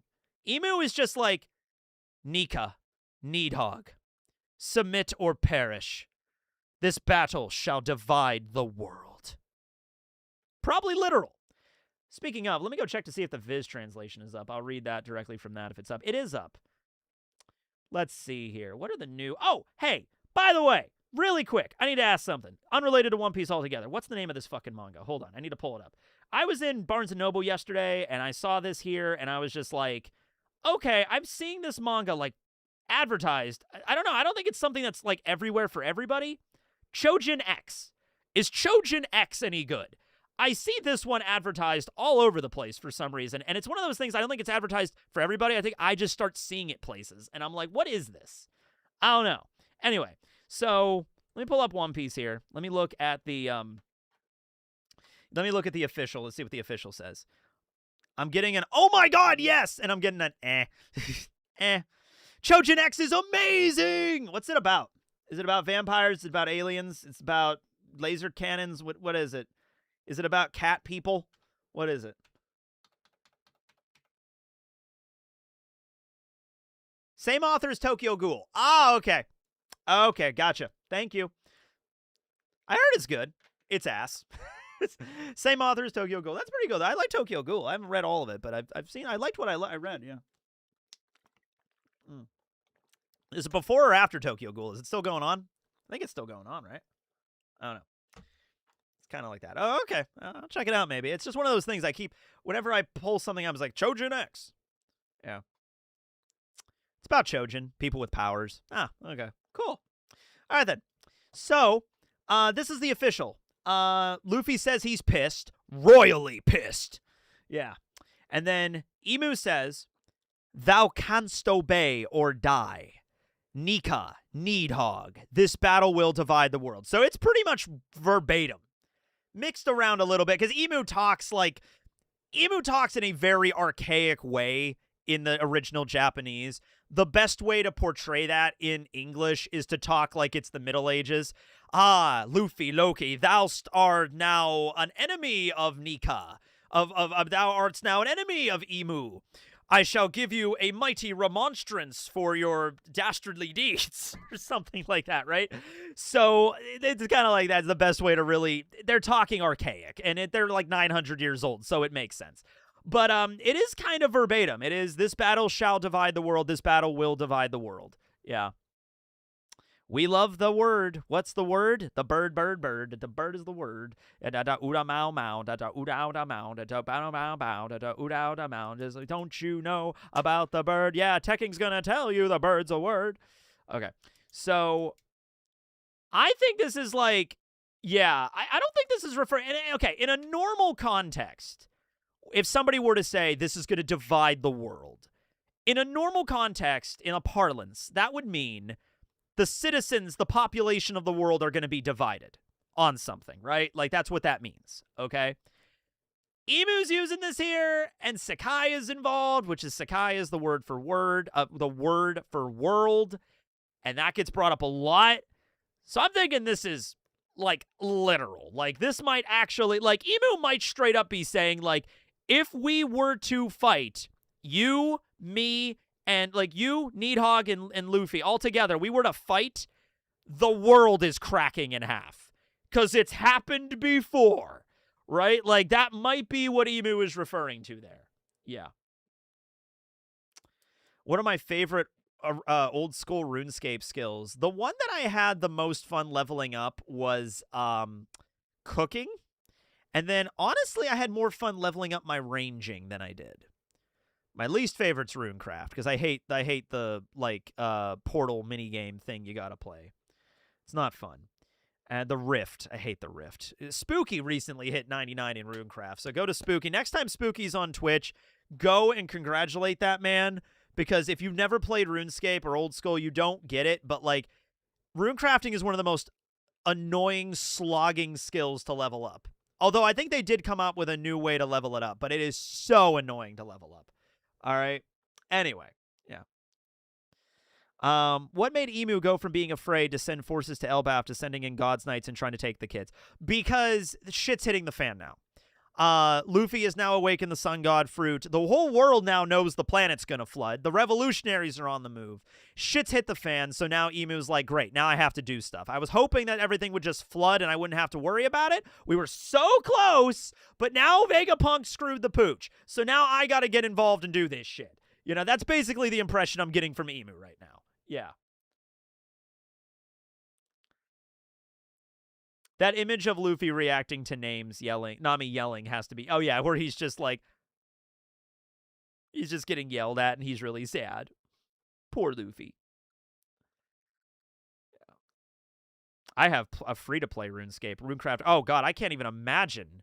Emu is just like, "Nika, Needhog, submit or perish. This battle shall divide the world." Probably literal. Speaking of, let me go check to see if the Viz translation is up. I'll read that directly from that if it's up. It is up. Let's see here. What are the new... Oh, hey, by the way, really quick, I need to ask something. Unrelated to One Piece altogether. What's the name of this fucking manga? Hold on, I need to pull it up. I was in Barnes & Noble yesterday, and I saw this here, and I was just like, okay, I'm seeing this manga, like, advertised. I don't know. I don't think it's something that's, like, everywhere for everybody. Chojin X. Is Chojin X any good? I see this one advertised all over the place for some reason, and it's one of those things, I don't think it's advertised for everybody. I think I just start seeing it places, and I'm like, what is this? I don't know. Anyway, so let me pull up One Piece here. Let me look at the official. Let's see what the official says. I'm getting an, oh my god, yes! And I'm getting an eh. Chojin X is amazing! What's it about? Is it about vampires? Is it about aliens? It's about laser cannons? What is it? Is it about cat people? What is it? Same author as Tokyo Ghoul. Ah, okay. Okay, gotcha. Thank you. I heard it's good. It's ass. Same author as Tokyo Ghoul. That's pretty good. I like Tokyo Ghoul. I haven't read all of it, but I've seen. I liked what I read. Yeah. Is it before or after Tokyo Ghoul? Is it still going on? I think it's still going on, right? I don't know. Kind of like that. Oh, okay. I'll check it out maybe. It's just one of those things I keep, whenever I pull something, I was like, Chojin X. Yeah. It's about Chojin, people with powers. Ah, okay. Cool. All right, then. So, this is the official. Luffy says he's pissed. Royally pissed. Yeah. And then Emu says, "Thou canst obey or die. Nika, Needhog. This battle will divide the world." So it's pretty much verbatim. Mixed around a little bit, because Emu talks in a very archaic way in the original Japanese. The best way to portray that in English is to talk like it's the Middle Ages. "Ah, Luffy, Loki, thou art now an enemy of Nika. Thou art now an enemy of Emu. I shall give you a mighty remonstrance for your dastardly deeds," or something like that, right? So it's kind of like that's the best way to really. They're talking archaic, and they're like 900 years old, so it makes sense. But it is kind of verbatim. It is, "This battle shall divide the world. This battle will divide the world." Yeah. We love the word. What's the word? The bird, bird, bird. The bird is the word. Da-da-uda mau mau. Da-da-uda-uda mau. Da-da-bow-bow-bow. Da-da-uda-uda mau. Don't you know about the bird? Yeah, Tekking's gonna tell you the bird's a word. Okay. So, I think this is like, yeah, I don't think this is referring, okay, in a normal context, if somebody were to say this is going to divide the world, in a normal context, in a parlance, that would mean the citizens, the population of the world are going to be divided on something, right? Like, that's what that means, okay? Emu's using this here, and Sakai is involved, which is Sakai is the word for world, and that gets brought up a lot. So I'm thinking this is, like, literal. Like, this might actually, like, Emu might straight up be saying, like, if we were to fight, you, me, and, like, you, Needhog, and Luffy, all together, we were to fight, the world is cracking in half. Because it's happened before, right? Like, that might be what Emu is referring to there. Yeah. One of my favorite old school RuneScape skills, the one that I had the most fun leveling up was cooking. And then, honestly, I had more fun leveling up my ranging than I did. My least favorite's Runecraft because I hate the like portal minigame thing you gotta play. It's not fun. And the Rift, I hate the Rift. Spooky recently hit 99 in Runecraft, so go to Spooky. Next time Spooky's on Twitch, go and congratulate that man, because if you've never played RuneScape or Old School, you don't get it, but like runecrafting is one of the most annoying slogging skills to level up. Although I think they did come up with a new way to level it up, but it is so annoying to level up. All right. Anyway, yeah. What made Emu go from being afraid to send forces to Elbaf to sending in God's Knights and trying to take the kids? Because shit's hitting the fan now. Luffy is now awake in the Sun God Fruit. The whole world now knows the planet's gonna flood. The revolutionaries are on the move. Shit's hit the fan, so now Emu's like, great, now I have to do stuff. I was hoping that everything would just flood and I wouldn't have to worry about it. We were so close, but now Vegapunk screwed the pooch. So now I gotta get involved and do this shit. You know, that's basically the impression I'm getting from Emu right now. Yeah. That image of Luffy reacting to names yelling, Nami yelling has to be, oh yeah, where he's just like, he's just getting yelled at and he's really sad. Poor Luffy. Yeah. I have a free-to-play RuneScape. Runecraft, oh god, I can't even imagine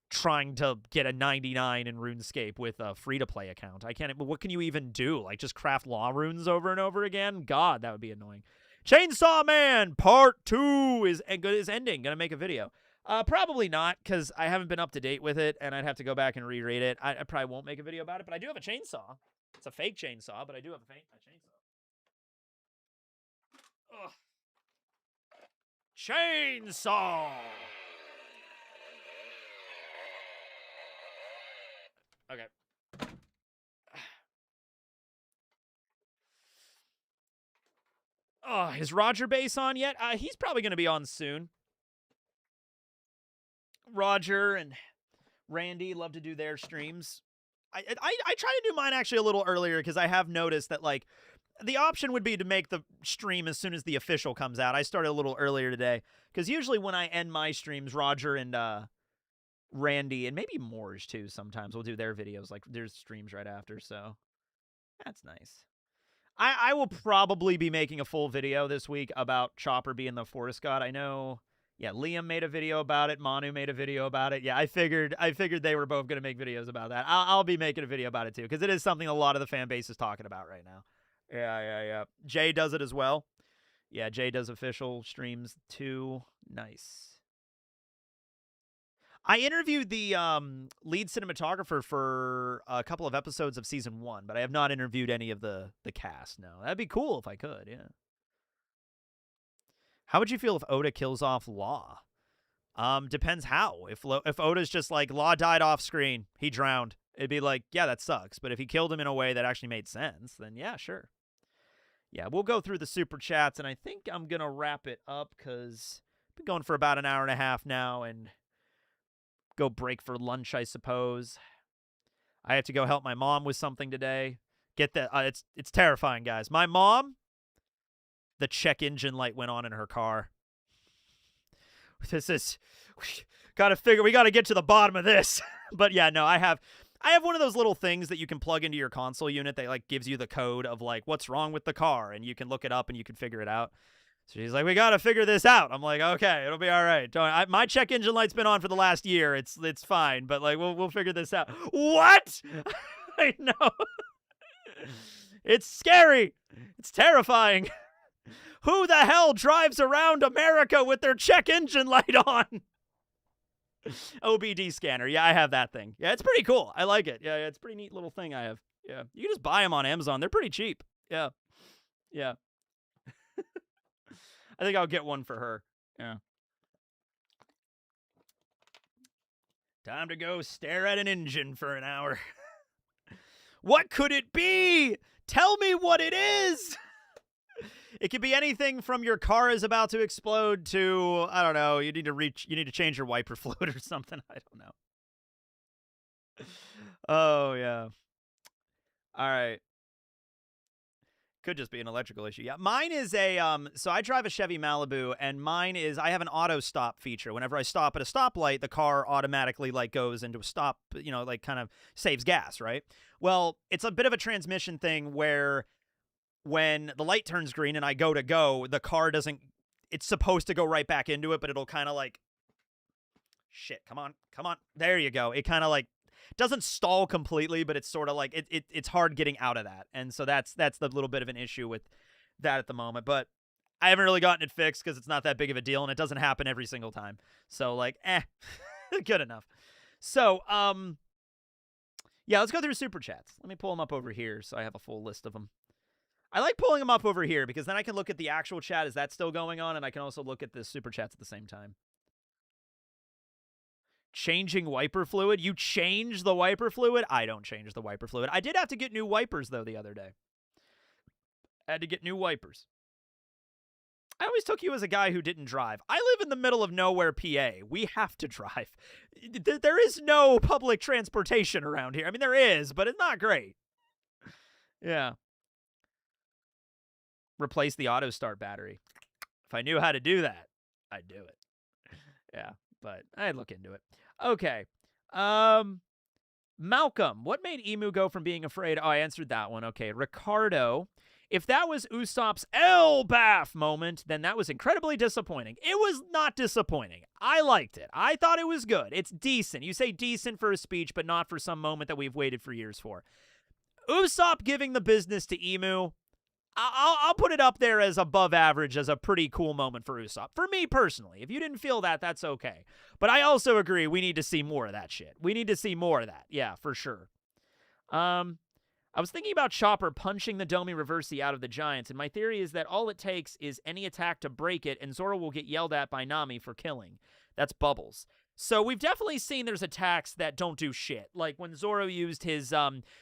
trying to get a 99 in RuneScape with a free-to-play account. I can't, what can you even do? Like, just craft law runes over and over again? God, that would be annoying. Chainsaw Man Part 2 is ending. Gonna make a video. Probably not, because I haven't been up to date with it, and I'd have to go back and reread it. I probably won't make a video about it, but I do have a chainsaw. It's a fake chainsaw, but I do have a chainsaw. Ugh. Chainsaw! Okay. Oh, is Roger Base on yet? He's probably going to be on soon. Roger and Randy love to do their streams. I try to do mine actually a little earlier because I have noticed that, like, the option would be to make the stream as soon as the official comes out. I started a little earlier today because usually when I end my streams, Roger and Randy and maybe Morge too sometimes will do their videos. Like, there's streams right after, so that's nice. I will probably be making a full video this week about Chopper being the forest god. I know, yeah, Liam made a video about it. Manu made a video about it. Yeah, I figured they were both going to make videos about that. I'll be making a video about it too, because it is something a lot of the fan base is talking about right now. Yeah. Jay does it as well. Yeah, Jay does official streams too. Nice. I interviewed the lead cinematographer for a couple of episodes of season 1, but I have not interviewed any of the cast. No, that'd be cool if I could. Yeah. How would you feel if Oda kills off Law? Depends how. If Oda's just like, Law died off screen, he drowned, it'd be like, yeah, that sucks. But if he killed him in a way that actually made sense, then yeah, sure. Yeah, we'll go through the super chats, and I think I'm gonna wrap it up because I've been going for about an hour and a half now, and go break for lunch, I suppose. I have to go help my mom with something today. Get that? It's terrifying, guys. My mom, the check engine light went on in her car. This is, we got to get to the bottom of this. But yeah, no, I have one of those little things that you can plug into your console unit that like gives you the code of like what's wrong with the car, and you can look it up and you can figure it out. So she's like, we got to figure this out. I'm like, okay, it'll be all right. My check engine light's been on for the last year. It's fine, but like we'll figure this out. What? I know. It's scary. It's terrifying. Who the hell drives around America with their check engine light on? OBD scanner. Yeah, I have that thing. Yeah, it's pretty cool. I like it. Yeah, it's a pretty neat little thing I have. Yeah, you can just buy them on Amazon. They're pretty cheap. Yeah. I think I'll get one for her. Yeah. Time to go stare at an engine for an hour. What could it be? Tell me what it is. It could be anything from your car is about to explode to, I don't know, you need to change your wiper fluid or something. I don't know. Oh, yeah. All right. Could just be an electrical issue. Yeah, mine is a so I drive a Chevy Malibu, and mine is I have an auto stop feature. Whenever I stop at a stoplight, the car automatically like goes into a stop, like kind of saves gas, right? Well, it's a bit of a transmission thing where when the light turns green and I go to go, the car doesn't, it's supposed to go right back into it, but it'll kind of like, shit, come on. There you go. It kind of like doesn't stall completely, but it's sort of like it's hard getting out of that. And so that's the little bit of an issue with that at the moment. But I haven't really gotten it fixed because it's not that big of a deal, and it doesn't happen every single time. So like, good enough. So yeah, let's go through super chats. Let me pull them up over here so I have a full list of them. I like pulling them up over here because then I can look at the actual chat. Is that still going on? And I can also look at the super chats at the same time. Changing wiper fluid? You change the wiper fluid? I don't change the wiper fluid. I did have to get new wipers, though, the other day. I had to get new wipers. I always took you as a guy who didn't drive. I live in the middle of nowhere, PA. We have to drive. There is no public transportation around here. I mean, there is, but it's not great. Yeah. Replace the auto start battery. If I knew how to do that, I'd do it. Yeah, but I'd look into it. Okay. Malcolm, what made Emu go from being afraid? Oh, I answered that one. Okay. Ricardo, if that was Usopp's Elbaf moment, then that was incredibly disappointing. It was not disappointing. I liked it. I thought it was good. It's decent. You say decent for a speech, but not for some moment that we've waited for years for. Usopp giving the business to Emu, I'll put it up there as above average as a pretty cool moment for Usopp. For me personally, if you didn't feel that, that's okay. But I also agree we need to see more of that shit. We need to see more of that. Yeah, for sure. I was thinking about Chopper punching the Domi Reversi out of the Giants, and my theory is that all it takes is any attack to break it, and Zoro will get yelled at by Nami for killing. That's Bubbles. So we've definitely seen there's attacks that don't do shit. Like when Zoro used his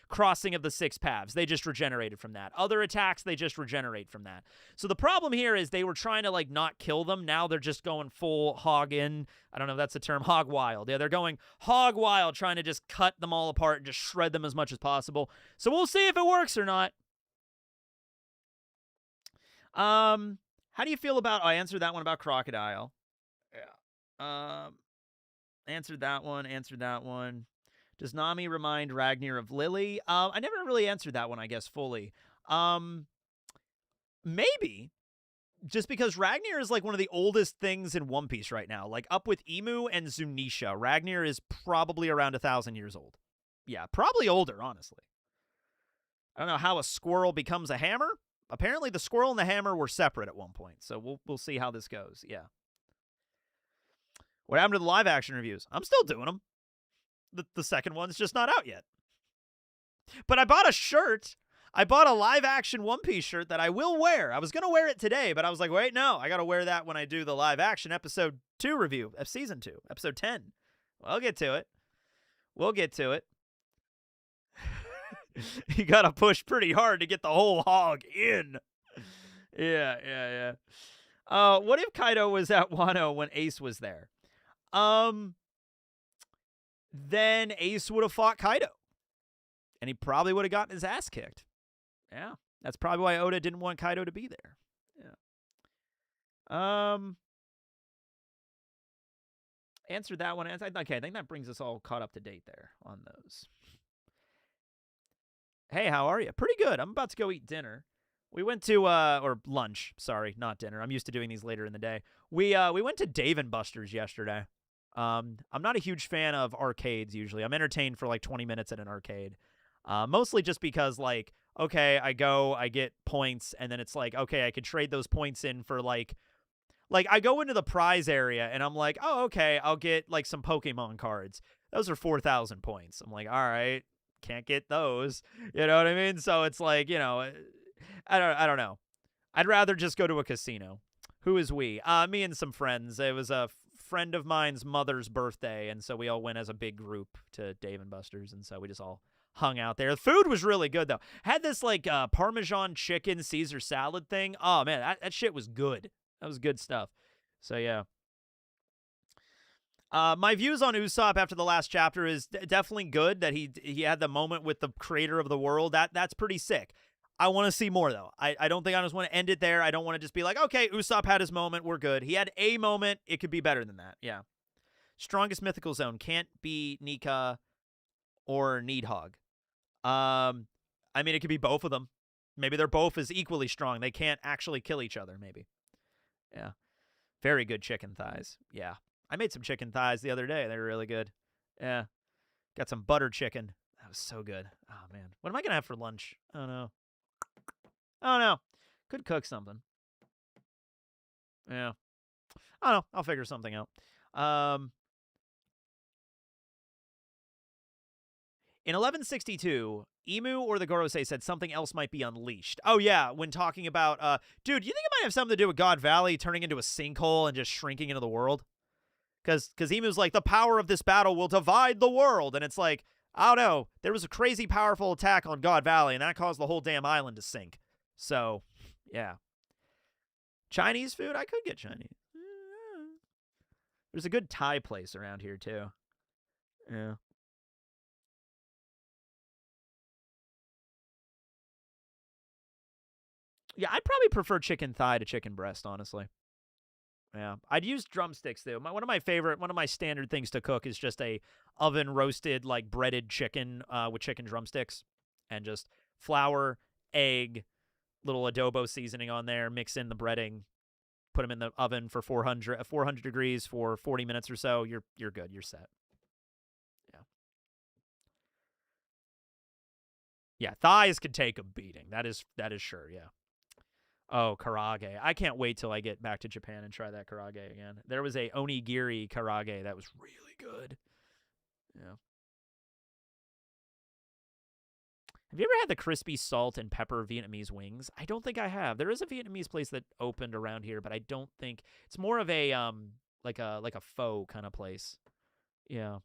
crossing of the six paths, they just regenerated from that. Other attacks, they just regenerate from that. So the problem here is they were trying to like not kill them. Now they're just going full hog in. I don't know if that's the term, hog wild. Yeah, they're going hog wild, trying to just cut them all apart and just shred them as much as possible. So we'll see if it works or not. How do you feel about, I answered that one about Crocodile. Yeah. Answered that one. Does Nami remind Ragnar of Lily? I never really answered that one, I guess, fully. Maybe. Just because Ragnar is like one of the oldest things in One Piece right now. Like up with Emu and Zunisha. Ragnar is probably around 1,000 years old. Yeah, probably older, honestly. I don't know how a squirrel becomes a hammer. Apparently the squirrel and the hammer were separate at one point. So we'll see how this goes. Yeah. What happened to the live action reviews? I'm still doing them. The second one's just not out yet. But I bought a shirt. I bought a live action One Piece shirt that I will wear. I was going to wear it today, but I was like, wait, no. I got to wear that when I do the live action episode 2 review of season 2, episode 10. Well, I'll get to it. We'll get to it. You got to push pretty hard to get the whole hog in. Yeah. What if Kaido was at Wano when Ace was there? Then Ace would have fought Kaido. And he probably would have gotten his ass kicked. Yeah. That's probably why Oda didn't want Kaido to be there. Yeah. Answered that one. Okay, I think that brings us all caught up to date there on those. Hey, how are you? Pretty good. I'm about to go eat dinner. We went to, or lunch. Sorry, not dinner. I'm used to doing these later in the day. We went to Dave & Buster's yesterday. I'm not a huge fan of arcades usually. I'm entertained for like 20 minutes at an arcade. Mostly just because like, okay, I get points, and then it's like, okay, I could trade those points in for like I go into the prize area and I'm like, oh, okay, I'll get like some Pokemon cards. Those are 4,000 points. I'm like, all right, can't get those. You know what I mean? So it's like, I don't know. I'd rather just go to a casino. Who is we? Me and some friends. It was a friend of mine's mother's birthday, and so we all went as a big group to Dave & Buster's, and so we just all hung out there. The food was really good, though. Had this, like, Parmesan chicken Caesar salad thing. Oh, man, that shit was good. That was good stuff. So, yeah. My views on Usopp after the last chapter is definitely good, that he had the moment with the creator of the world. That's pretty sick. I want to see more, though. I don't think I just want to end it there. I don't want to just be like, okay, Usopp had his moment. We're good. He had a moment. It could be better than that. Yeah. Strongest mythical zone can't be Nika or Needhog. I mean, it could be both of them. Maybe they're both as equally strong. They can't actually kill each other, maybe. Yeah. Very good chicken thighs. Yeah. I made some chicken thighs the other day. They were really good. Yeah. Got some butter chicken. That was so good. Oh, man. What am I going to have for lunch? I don't know. I don't know. Could cook something. Yeah. I don't know. I'll figure something out. In 1162, Emu or the Gorosei said something else might be unleashed. Oh, yeah, when talking about, dude, you think it might have something to do with God Valley turning into a sinkhole and just shrinking into the world? Because Emu's like, the power of this battle will divide the world. And it's like, I don't know. There was a crazy powerful attack on God Valley, and that caused the whole damn island to sink. So, yeah. Chinese food? I could get Chinese. There's a good Thai place around here, too. Yeah. Yeah, I'd probably prefer chicken thigh to chicken breast, honestly. Yeah, I'd use drumsticks though. One of my standard things to cook is just a oven roasted like breaded chicken with chicken drumsticks, and just flour, egg, little adobo seasoning on there. Mix in the breading, put them in the oven for 400 degrees for 40 minutes or so. You're good. You're set. Yeah. Yeah, thighs could take a beating. That is sure. Yeah. Oh, karage. I can't wait till I get back to Japan and try that karage again. There was a onigiri karage that was really good. Yeah. Have you ever had the crispy salt and pepper Vietnamese wings? I don't think I have. There is a Vietnamese place that opened around here, but I don't think it's more of a like a pho kind of place. Yeah.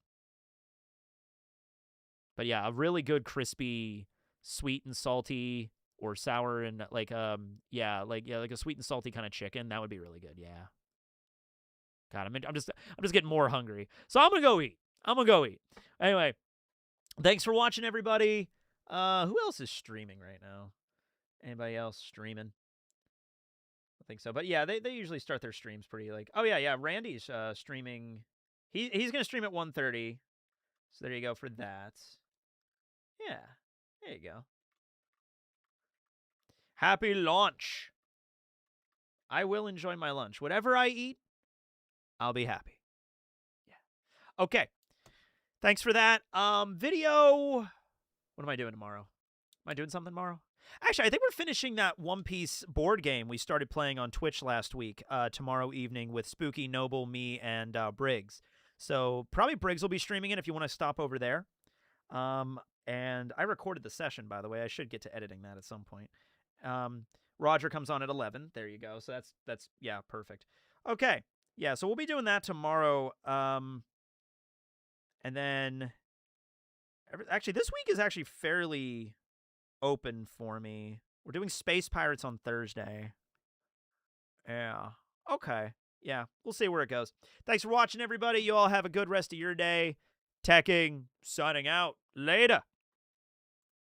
But yeah, a really good crispy, sweet and salty or sour and like like a sweet and salty kind of chicken. That would be really good. Yeah. God, I'm just getting more hungry. So I'm gonna go eat. Anyway, thanks for watching, everybody. Who else is streaming right now? Anybody else streaming? I think so. But yeah, they usually start their streams pretty like. Oh yeah. Randy's streaming. He's gonna stream at 1:30. So there you go for that. Yeah. There you go. Happy launch. I will enjoy my lunch. Whatever I eat, I'll be happy. Yeah. Okay. Thanks for that. Video. What am I doing tomorrow? Am I doing something tomorrow? Actually, I think we're finishing that One Piece board game we started playing on Twitch last week, tomorrow evening with Spooky, Noble, me, and Briggs. So probably Briggs will be streaming it if you want to stop over there. And I recorded the session, by the way. I should get to editing that at some point. Roger comes on at 11. There you go. So that's yeah, perfect. Okay. Yeah, so we'll be doing that tomorrow. And then actually this week is actually fairly open for me. We're doing Space Pirates on Thursday. Yeah. Okay. Yeah, we'll see where it goes. Thanks for watching, everybody. You all have a good rest of your day. Teching, signing out. Later.